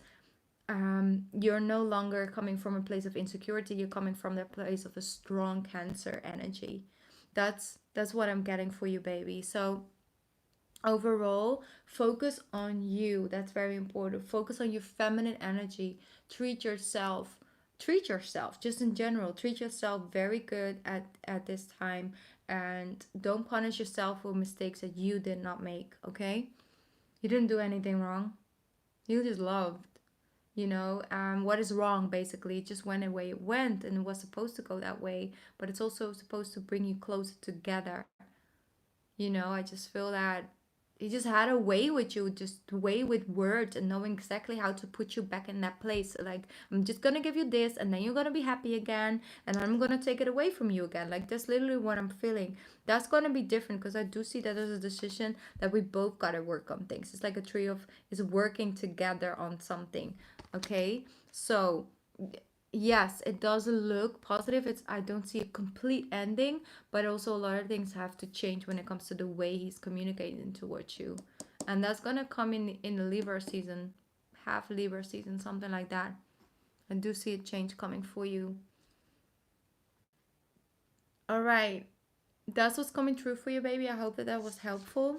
you're no longer coming from a place of insecurity. You're coming from the place of a strong Cancer energy. That's what I'm getting for you, baby. So overall, focus on you. That's very important. Focus on your feminine energy. Treat yourself just in general. Treat yourself very good at this time, and don't punish yourself for mistakes that you did not make, okay? You didn't do anything wrong. You just loved. What is wrong, basically, it just went away. It went, and it was supposed to go that way, but it's also supposed to bring you closer together. I just feel that he just had a way with you, just way with words and knowing exactly how to put you back in that place. Like, I'm just gonna give you this, and then you're gonna be happy again, and I'm gonna take it away from you again. Like, that's literally what I'm feeling. That's gonna be different because I do see that there's a decision that we both gotta work on things. It's like a tree of is working together on something. Okay, so yes, it doesn't look positive. I don't see a complete ending, but also a lot of things have to change when it comes to the way he's communicating towards you. And that's gonna come in the Libra season, half Libra season, something like that. I do see a change coming for you. All right, that's what's coming through for you, baby. I hope that that was helpful.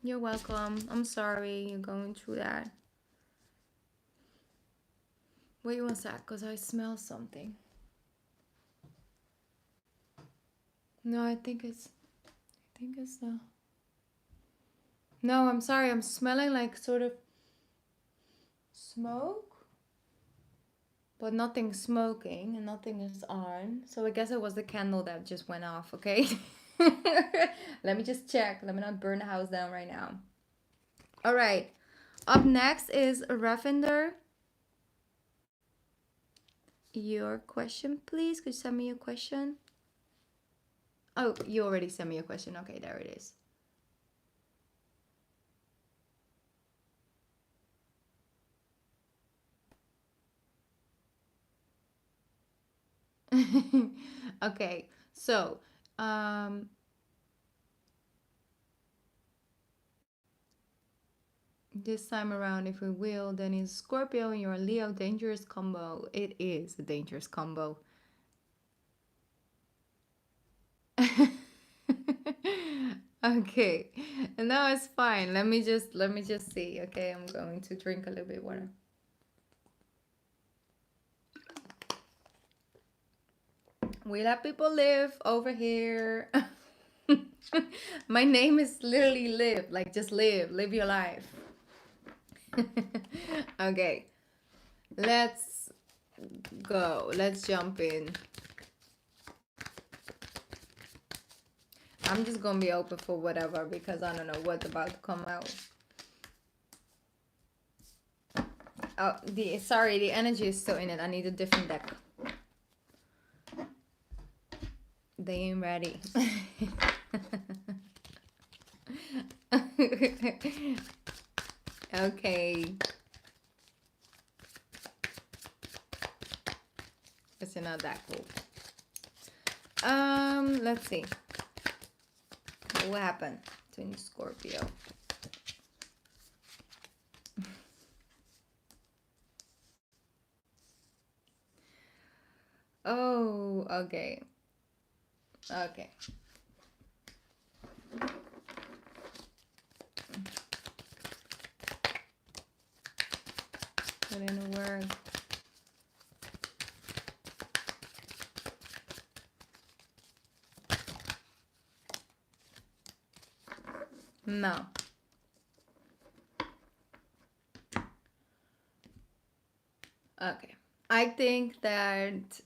You're welcome. I'm sorry you're going through that. Wait one sec, because I smell something. No, I think it's the... No, I'm sorry. I'm smelling like sort of smoke, but nothing smoking and nothing is on. So I guess it was the candle that just went off, okay? Let me just check. Let me not burn the house down right now. All right. Up next is Ravinder. Your question, please. Could you send me your question? Oh, you already sent me a question. Okay, there it is. Okay, so this time around, if we will, then is Scorpio and you're a Leo, dangerous combo. It is a dangerous combo. Okay, no, it's fine. Let me just see. Okay, I'm going to drink a little bit water. We let people live over here. My name is literally live, like just live your life. Okay, let's go. Let's jump in. I'm just gonna be open for whatever because I don't know what's about to come out. Oh, the energy is still in it. I need a different deck. They ain't ready. Okay. It's not that cool. Let's see. What happened to Scorpio? Oh, okay. Okay. Put in a word. No. Okay. I think that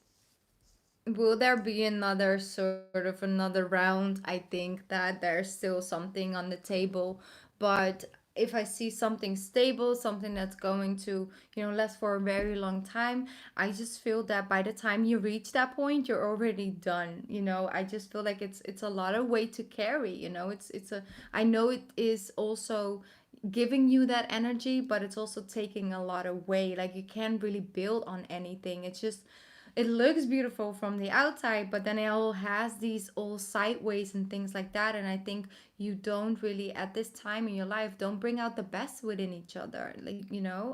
will there be another sort of another round? I think that there's still something on the table, but if I see something stable, something that's going to, last for a very long time, I just feel that by the time you reach that point, you're already done. I just feel like it's a lot of weight to carry. I know it is also giving you that energy, but it's also taking a lot of weight. Like you can't really build on anything. It's just it looks beautiful from the outside, but then it all has these all sideways and things like that. And I think you don't really, at this time in your life, don't bring out the best within each other. Like,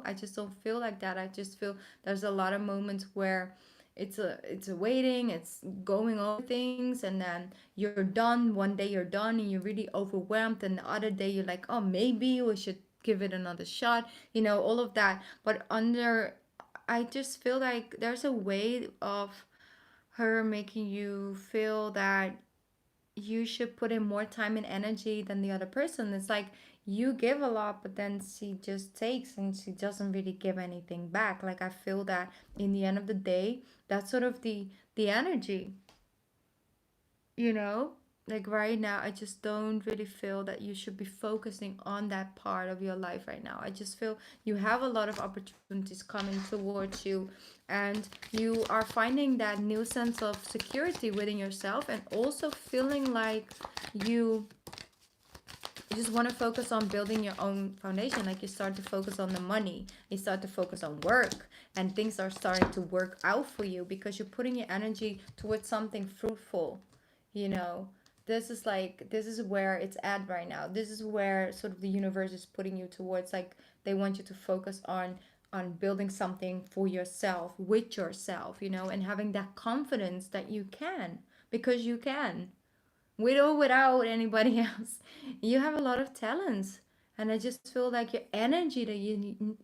I just don't feel like that. I just feel there's a lot of moments where it's a waiting, it's going over things, and then you're done. One day you're done and you're really overwhelmed, and the other day you're like, oh, maybe we should give it another shot, all of that. But I just feel like there's a way of her making you feel that you should put in more time and energy than the other person. It's like you give a lot, but then she just takes and she doesn't really give anything back. Like I feel that in the end of the day, that's sort of the energy, you know? Like right now, I just don't really feel that you should be focusing on that part of your life right now. I just feel you have a lot of opportunities coming towards you, and you are finding that new sense of security within yourself, and also feeling like you just want to focus on building your own foundation. Like you start to focus on the money, you start to focus on work, and things are starting to work out for you because you're putting your energy towards something fruitful, you know. This is where it's at right now. This is where sort of the universe is putting you towards. Like they want you to focus on building something for yourself, with yourself, and having that confidence that you can, because you can, with or without anybody else. You have a lot of talents, and I just feel like your energy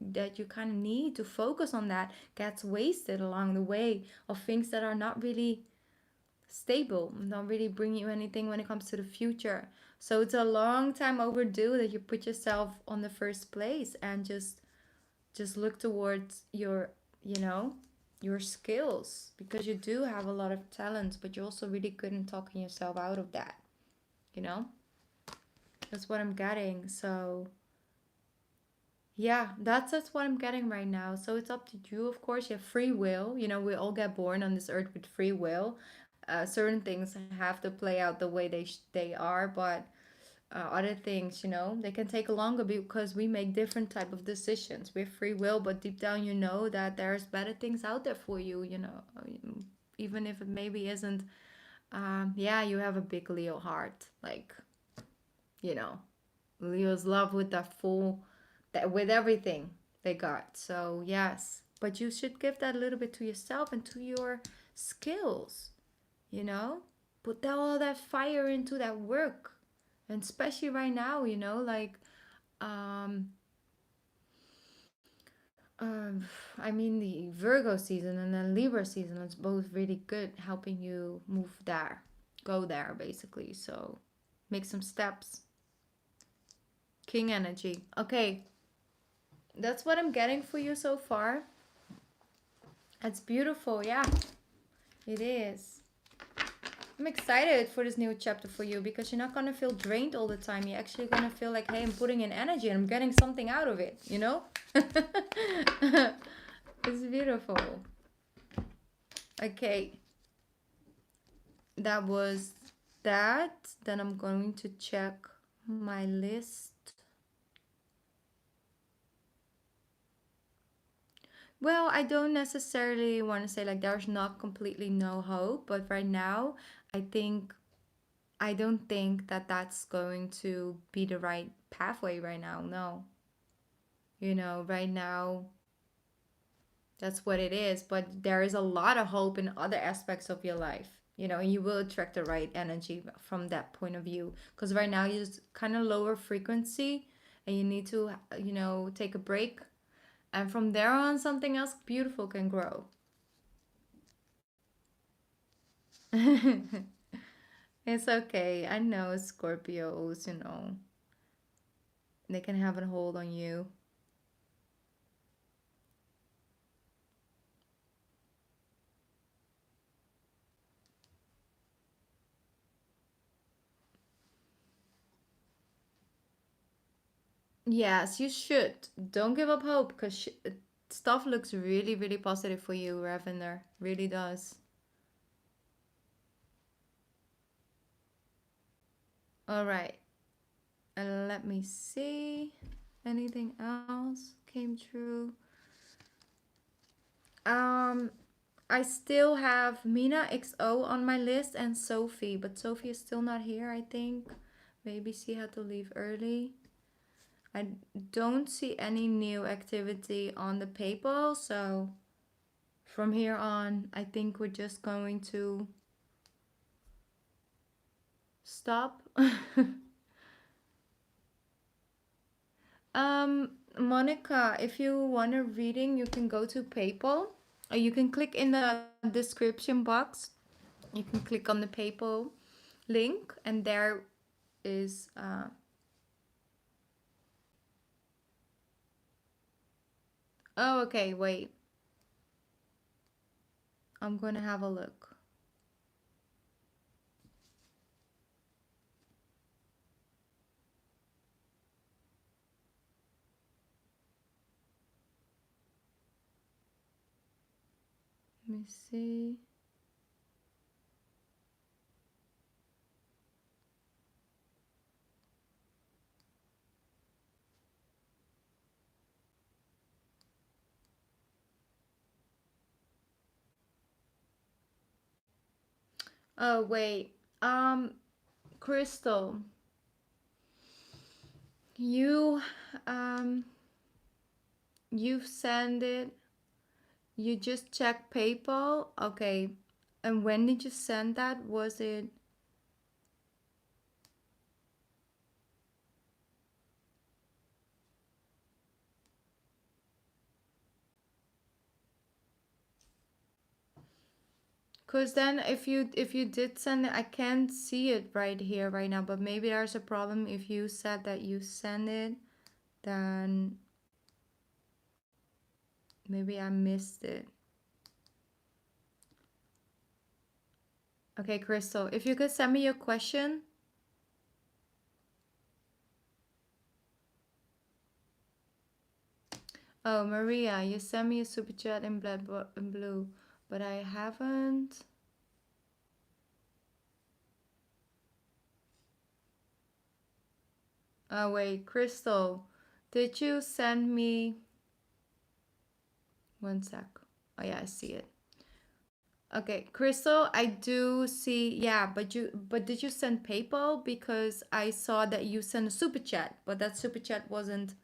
that you kind of need to focus on that gets wasted along the way of things that are not really stable, don't really bring you anything when it comes to the future. So it's a long time overdue that you put yourself on the first place and just look towards you know your skills, because you do have a lot of talents, but you're also really good in talking yourself out of that, you know. That's what I'm getting. So yeah, that's what I'm getting right now. So it's up to you. Of course, you have free will. We all get born on this earth with free will. Certain things have to play out the way they are, but other things, they can take longer because we make different type of decisions. We have free will, but deep down, you know that there's better things out there for you. Even if it maybe isn't. Yeah, you have a big Leo heart, like, you know, Leos love with that with everything they got. So yes, but you should give that a little bit to yourself and to your skills. You know, put all that fire into that work, and especially right now. Like, um, um, I mean the Virgo season and then Libra season. It's both really good, helping you move there, go there basically. So make some steps. King energy. Okay, that's what I'm getting for you so far. It's beautiful, yeah. It is. I'm excited for this new chapter for you because you're not gonna feel drained all the time. You're actually gonna feel like, hey, I'm putting in energy and I'm getting something out of it, you know? It's beautiful. Okay. That was that. Then I'm going to check my list. Well, I don't necessarily want to say like there's not completely no hope, but right now, I think I don't think that that's going to be the right pathway right now. No. Right now, that's what it is, but there is a lot of hope in other aspects of your life. And you will attract the right energy from that point of view, because right now you're just kind of lower frequency, and you need to, take a break, and from there on something else beautiful can grow. It's okay. I know Scorpios, they can have a hold on you. Yes, you should. Don't give up hope because stuff looks really, really positive for you, Ravender. Really does. All right. Let me see. Anything else came true? Um, I still have Mina XO on my list and Sophie, but Sophie is still not here, I think. Maybe she had to leave early. I don't see any new activity on the PayPal, so from here on, I think we're just going to stop. Monica, if you want a reading, you can go to PayPal. Or you can click in the description box. You can click on the PayPal link, and there is. Oh, okay. Wait. I'm gonna have a look. Let me see. Oh, wait. Crystal, you um you've sent it. You just checked PayPal. Okay. And when did you send that? Was it? Cause then if you did send it, I can't see it right here right now. But maybe there's a problem if you said that you sent it, then maybe I missed it. Okay, Crystal, if you could send me your question. Oh, Maria, you sent me a super chat in blue, but I haven't. Oh wait, Crystal, did you send me? One sec. Oh yeah, I see it. Okay, Crystal, I do see. Yeah, but did you send PayPal? Because I saw that you sent a super chat, but that super chat wasn't.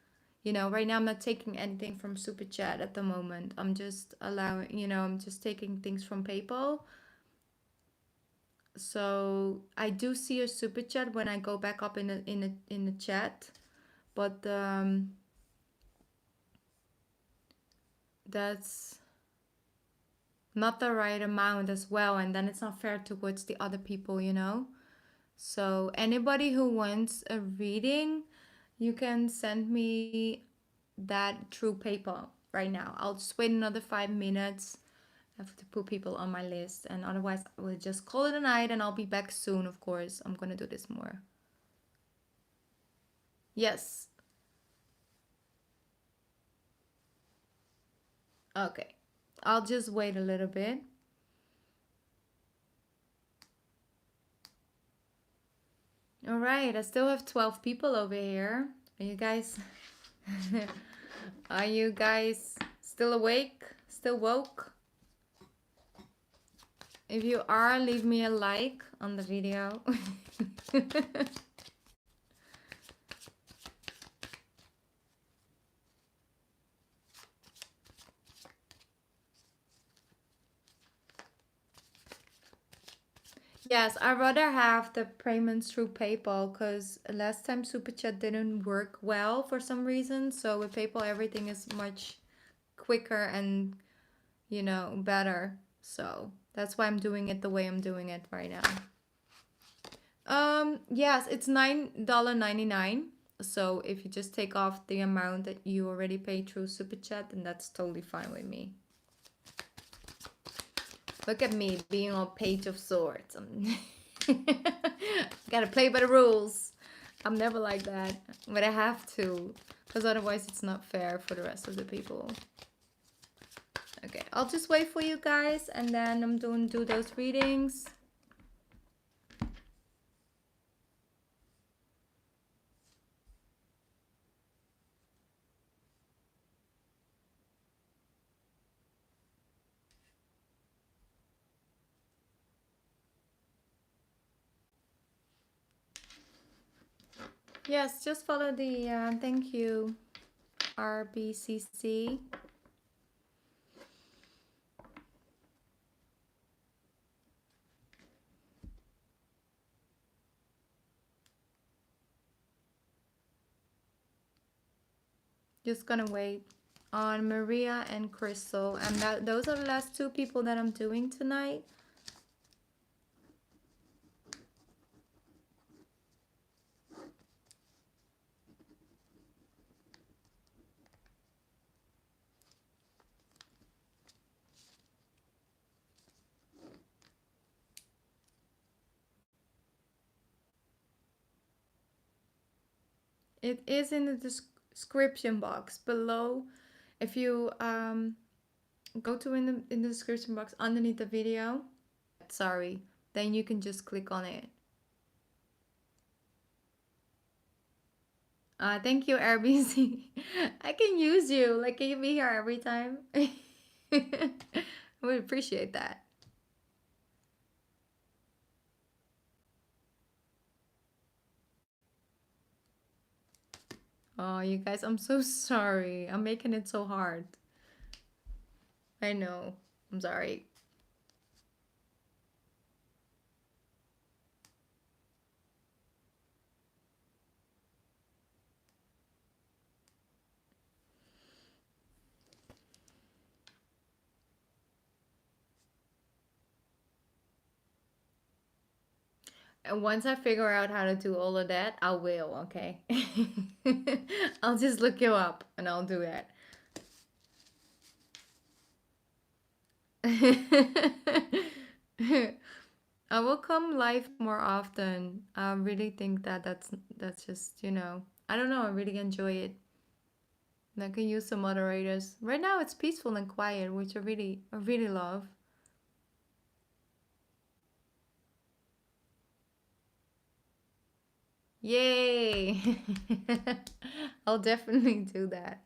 Right now I'm not taking anything from super chat at the moment. I'm just allowing. I'm just taking things from PayPal. So I do see a super chat when I go back up in the chat, but that's not the right amount as well, and then it's not fair towards the other people. So anybody who wants a reading, you can send me that through PayPal right now. I'll just wait another 5 minutes. I have to put people on my list, and otherwise I will just call it a night, and I'll be back soon. Of course, I'm gonna do this more. Yes. Okay. I'll just wait a little bit. All right, I still have 12 people over here. Are you guys Are you guys still awake? Still woke? If you are, leave me a like on the video. Yes, I'd rather have the payments through PayPal because last time Super Chat didn't work well for some reason. So with PayPal, everything is much quicker and, better. So that's why I'm doing it the way I'm doing it right now. Yes, it's $9.99. So if you just take off the amount that you already paid through Super Chat, then that's totally fine with me. Look at me being on Page of Swords. Gotta play by the rules. I'm never like that, but I have to, because otherwise it's not fair for the rest of the people. Okay, I'll just wait for you guys, and then I'm going to do those readings. Yes, just follow the, thank you, RBCC. Just gonna wait on Maria and Crystal, and those are the last two people that I'm doing tonight. It is in the description box below. If you go to in the description box underneath the video, sorry, then you can just click on it. Thank you, RBC. I can use you. Like, can you be here every time? I would appreciate that. Oh, you guys, I'm so sorry. I'm making it so hard. I know. I'm sorry. And once I figure out how to do all of that, I will, okay? I'll just look you up and I'll do that. I will come live more often. I really think that that's just, you know, I don't know, I really enjoy it. And I can use some moderators. Right now it's peaceful and quiet, which I really love. Yay! I'll definitely do that.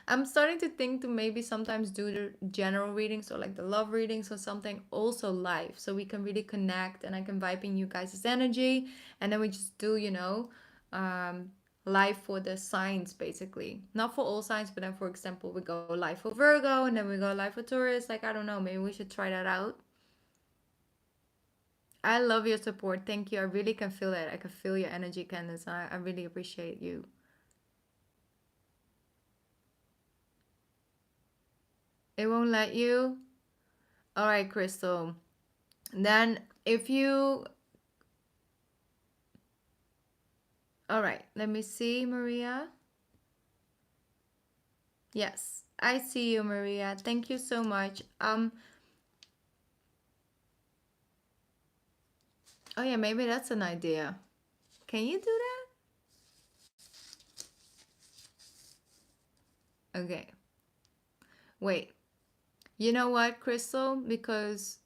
I'm starting to think to maybe sometimes do the general readings or like the love readings or something also live, so we can really connect and I can vibe in you guys' energy, and then we just do, you know, live for the signs basically. Not for all signs, but then for example we go live for Virgo and then we go live for Taurus. Like, I don't know, maybe we should try that out. I love your support. Thank you. I really can feel it. I can feel your energy, Candace. I really appreciate you. It won't let you? All right, Crystal. Then if you... All right, let me see, Maria. Yes, I see you, Maria. Thank you so much. Oh yeah, maybe that's an idea. Can you do that? Okay. Wait. You know what, Crystal? Because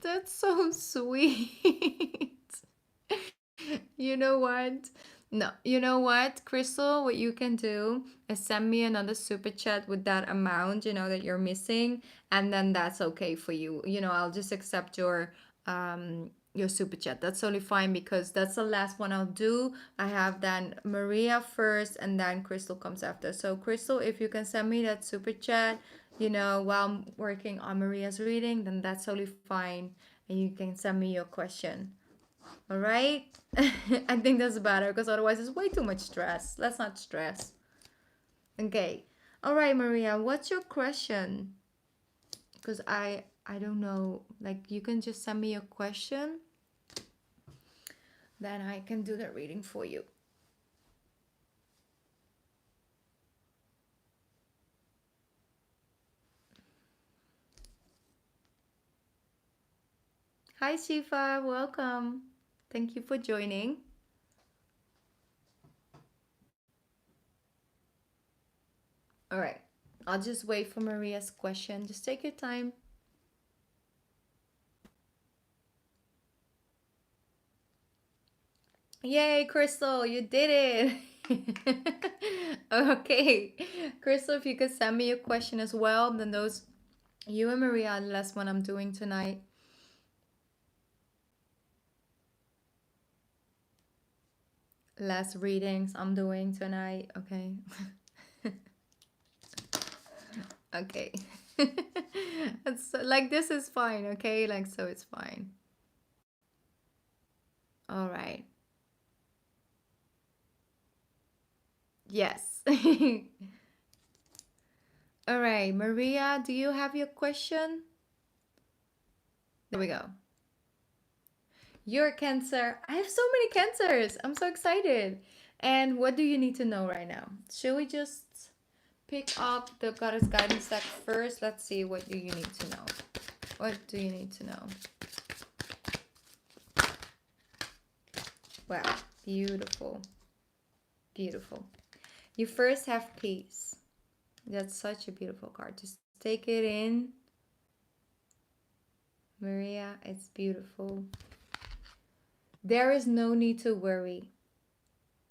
that's so sweet. You know what? No, you know what, Crystal? What you can do is send me another super chat with that amount, you know, that you're missing, and then that's okay for you. You know, I'll just accept your super chat. That's totally fine because that's the last one I'll do. I have then Maria first, and then Crystal comes after. So, Crystal, if you can send me that super chat, you know, while I'm working on Maria's reading, then that's totally fine, and you can send me your question. All right? I think that's better because otherwise it's way too much stress. Let's not stress. Okay. All right, Maria, what's your question? Because I don't know. Like, you can just send me your question. Then I can do the reading for you. Hi, Shifa. Welcome. Thank you for joining. All right. I'll just wait for Maria's question. Just take your time. Yay, Crystal, you did it. Okay. Crystal, if you could send me your question as well, then those, you and Maria are the last one I'm doing tonight. Last readings I'm doing tonight, okay? Okay. It's like, this is fine, okay? Like, so it's fine. All right. Yes. All right, Maria, do you have your question? There we go. You're a Cancer. I have so many Cancers. I'm so excited. And what do you need to know right now? Should we just pick up the Goddess Guidance deck first? Let's see, what do you need to know? What do you need to know? Wow, beautiful. Beautiful. You first have peace. That's such a beautiful card. Just take it in. Maria, it's beautiful. There is no need to worry,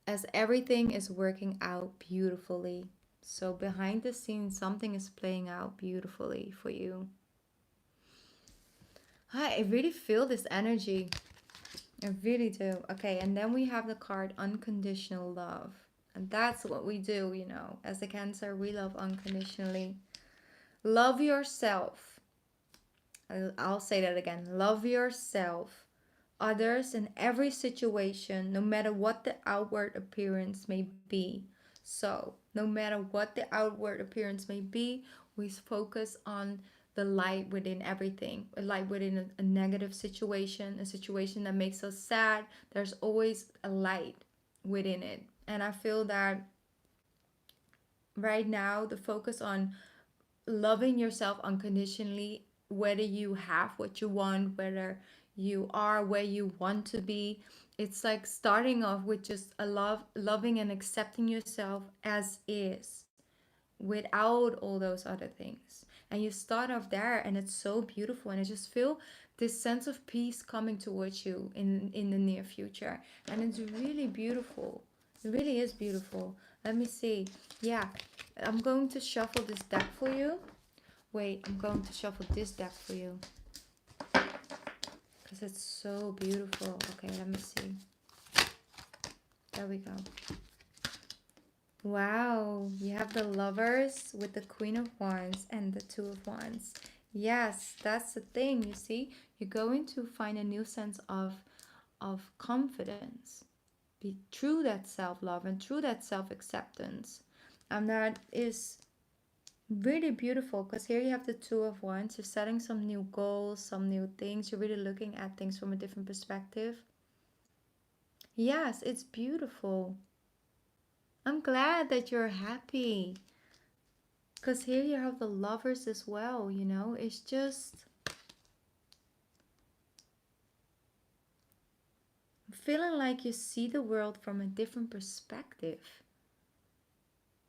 as everything is working out beautifully. So behind the scenes, something is playing out beautifully for you. I really feel this energy. I really do. Okay, and then we have the card Unconditional Love. And that's what we do, you know. As a Cancer, we love unconditionally. Love yourself. I'll say that again. Love yourself, others, in every situation, no matter what the outward appearance may be. So, no matter what the outward appearance may be, we focus on the light within everything. A light within a negative situation, a situation that makes us sad. There's always a light within it. And I feel that right now, the focus on loving yourself unconditionally, whether you have what you want, whether you are where you want to be, it's like starting off with just loving and accepting yourself as is, without all those other things. And you start off there, and it's so beautiful, and I just feel this sense of peace coming towards you in the near future, and it's really beautiful. It really is beautiful. Let me see. Yeah, I'm going to shuffle this deck for you. Wait, I'm going to shuffle this deck for you, because it's so beautiful. Okay, let me see. There we go. Wow, you have the Lovers with the Queen of Wands and the Two of Wands. Yes, that's the thing, you see. You're going to find a new sense of confidence. Be through that self-love and through that self-acceptance. And that is really beautiful, because here you have the Two of Wands. You're setting some new goals, some new things. You're really looking at things from a different perspective. Yes, it's beautiful. I'm glad that you're happy, because here you have the Lovers as well, you know. It's just feeling like you see the world from a different perspective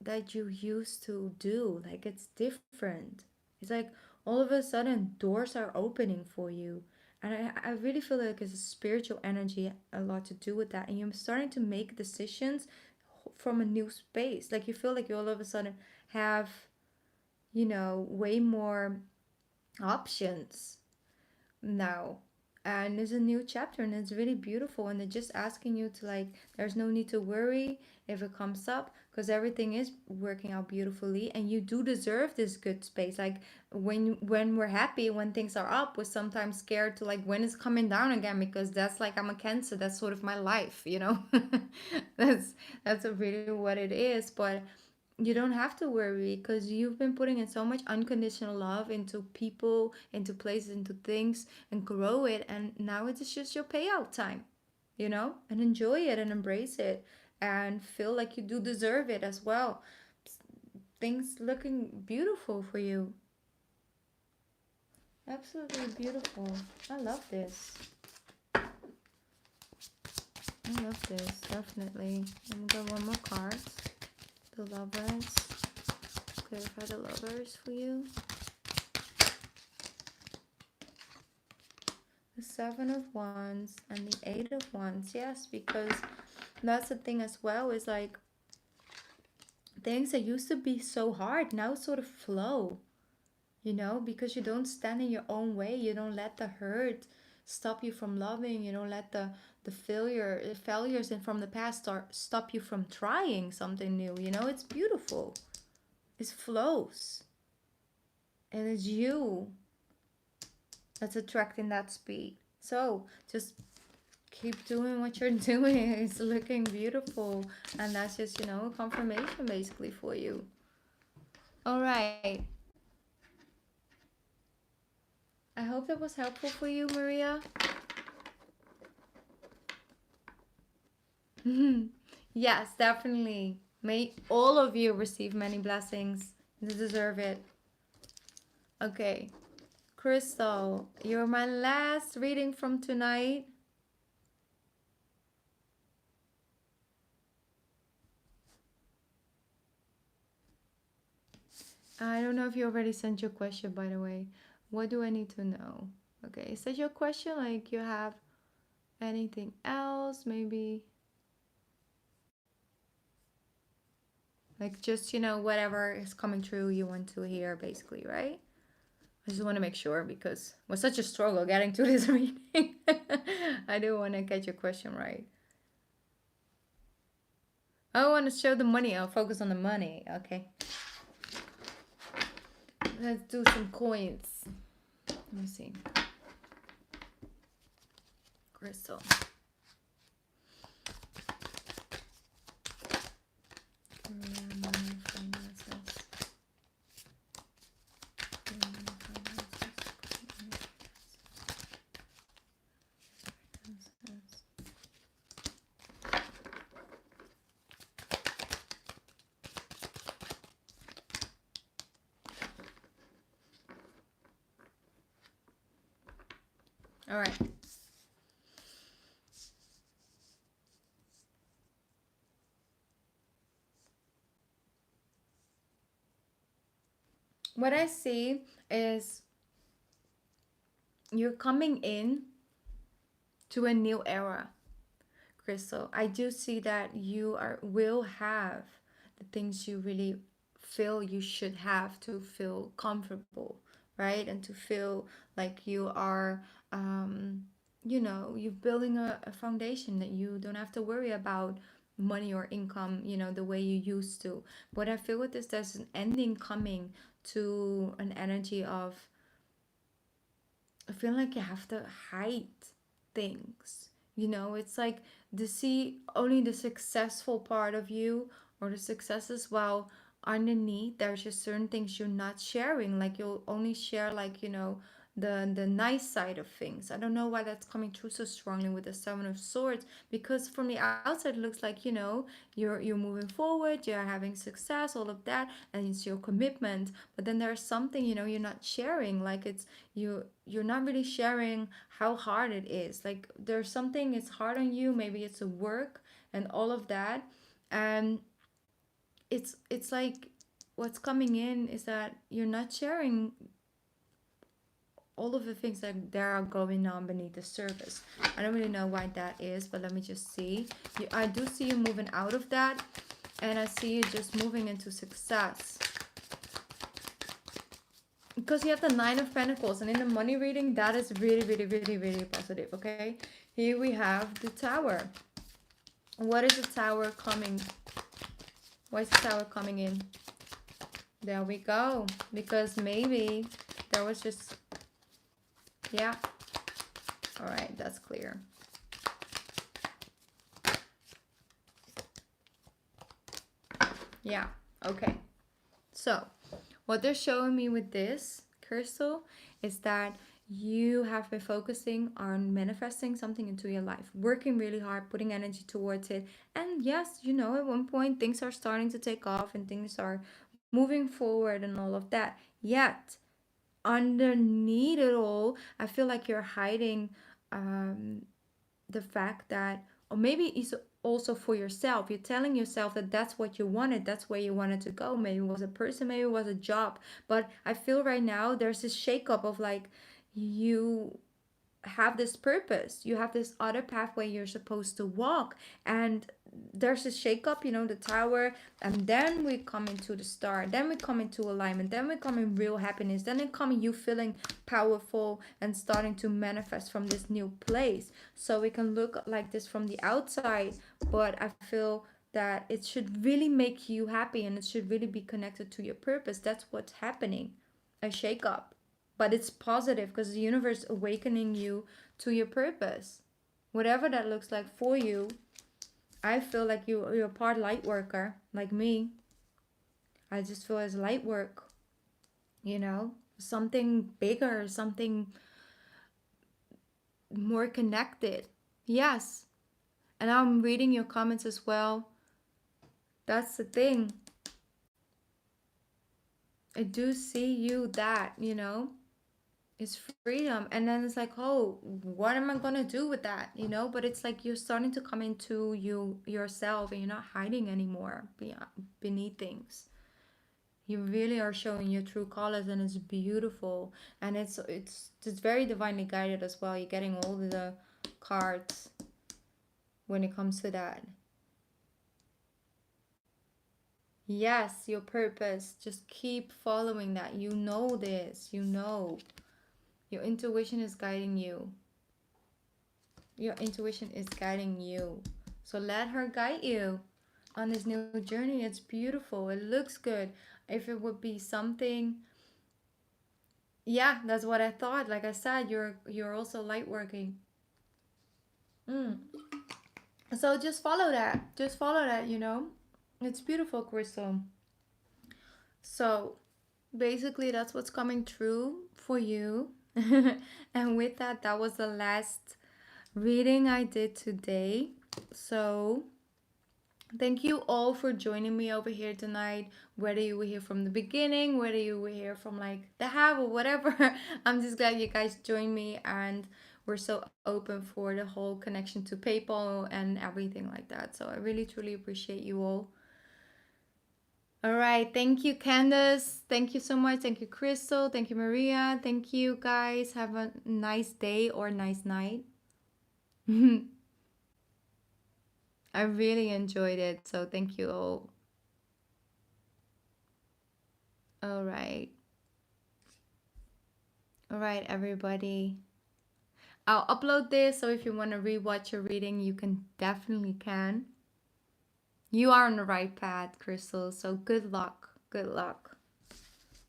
that you used to do. Like, it's different. It's like all of a sudden doors are opening for you. And I really feel like it's a spiritual energy, a lot to do with that. And you're starting to make decisions from a new space. Like, you feel like you all of a sudden have, you know, way more options now. And there's a new chapter, and it's really beautiful, and they're just asking you to, like, there's no need to worry if it comes up, because everything is working out beautifully, and you do deserve this good space. Like, when we're happy, when things are up, we're sometimes scared to, like, when it's coming down again, because that's, like, I'm a Cancer, that's sort of my life, you know. That's really what it is. But you don't have to worry, because you've been putting in so much unconditional love into people, into places, into things, and grow it. And now it's just your payout time, you know, and enjoy it and embrace it and feel like you do deserve it as well. Things looking beautiful for you. Absolutely beautiful. I love this. I love this, definitely. I'm gonna go one more card. The Lovers. for the lovers for you. The 7 of Wands and the 8 of Wands. Yes, because that's the thing as well, is like things that used to be so hard now sort of flow, you know, because you don't stand in your own way. You don't let the hurt stop you from loving. You don't let the failures and from the past stop you from trying something new. You know, it's beautiful. It flows. And it's you that's attracting that speed. So just keep doing what you're doing. It's looking beautiful. And that's just, you know, confirmation basically for you. All right. I hope that was helpful for you, Maria. Yes, definitely. May all of you receive many blessings. You deserve it. Okay. Crystal, you're my last reading from tonight. I don't know if you already sent your question, by the way. What do I need to know? Okay, is that your question? Like, you have anything else? Maybe, like, just, you know, whatever is coming true you want to hear, basically, right? I just want to make sure, because it was such a struggle getting to this reading. I do want to get your question right. I want to show the money. I'll focus on the money. Okay. Let's do some coins. Let me see. Crystal. All right. What I see is you're coming in to a new era, Crystal. I do see that you will have the things you really feel you should have to feel comfortable, right? And to feel like you are, you know, you're building a foundation that you don't have to worry about money or income, you know, the way you used to. What I feel with this, there's an ending coming to an energy of, I feel like you have to hide things. You know, it's like to see only the successful part of you or the successes, while underneath there's just certain things you're not sharing. Like you'll only share, like, you know, the nice side of things. I don't know why that's coming through so strongly with the 7 of Swords, because from the outside it looks like, you know, you're moving forward, you're having success, all of that, and it's your commitment. But then there's something, you know, you're not sharing. Like it's you're not really sharing how hard it is. Like there's something, it's hard on you, maybe it's a work and all of that. And it's like what's coming in is that you're not sharing all of the things that there are going on beneath the surface. I don't really know why that is, but let me just see. I do see you moving out of that, and I see you just moving into success. Because you have the 9 of Pentacles, and in the money reading, that is really, really, really, really positive, okay? Here we have the Tower. What is the Tower coming? Why is the Tower coming in? There we go. Because maybe there was just... Yeah. All right, that's clear. Yeah, okay. So, what they're showing me with this crystal is that you have been focusing on manifesting something into your life, working really hard, putting energy towards it. And yes, you know, at one point things are starting to take off and things are moving forward and all of that. Yet, underneath it all, I feel like you're hiding the fact that, or maybe also for yourself. You're telling yourself that that's what you wanted, that's where you wanted to go. Maybe it was a person, maybe it was a job. But I feel right now there's this shakeup of like, you have this purpose, you have this other pathway you're supposed to walk, and there's a shake-up, you know, the tower, and then we come into the star, then we come into alignment, then we come in real happiness, then it come in you feeling powerful and starting to manifest from this new place. So we can look like this from the outside, but I feel that it should really make you happy, and it should really be connected to your purpose. That's what's happening, a shake-up. But it's positive because the universe awakening you to your purpose, whatever that looks like for you. I feel like you're part light worker, like me. I just feel as light work, you know, something bigger, something more connected. Yes. And I'm reading your comments as well. That's the thing. I do see you that, you know, it's freedom. And then it's like, oh, what am I gonna do with that, you know? But it's like you're starting to come into yourself, and you're not hiding anymore beneath things. You really are showing your true colors, and it's beautiful. And it's very divinely guided as well. You're getting all the cards when it comes to that. Yes, your purpose, just keep following that. You know this, you know. Your intuition is guiding you. Your intuition is guiding you. So let her guide you on this new journey. It's beautiful. It looks good. If it would be something, yeah, that's what I thought. Like I said, you're also light working. So just follow that. Just follow that, you know. It's beautiful, Crystal. So basically that's what's coming true for you. And with that, that was the last reading I did today. So thank you all for joining me over here tonight, whether you were here from the beginning, whether you were here from like the half or whatever. I'm just glad you guys joined me, and we're so open for the whole connection to PayPal and everything like that. So I really truly appreciate you all. All right, thank you, Candace. Thank you so much. Thank you, Crystal. Thank you, Maria. Thank you, guys. Have a nice day or nice night. I really enjoyed it, so thank you all. All right. All right, everybody. I'll upload this, so if you want to rewatch your reading, you can definitely can. You are on the right path, Crystal, so good luck. Good luck.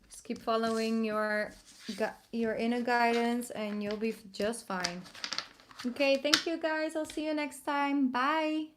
Just keep following your inner guidance, and you'll be just fine. Okay, thank you, guys. I'll see you next time. Bye.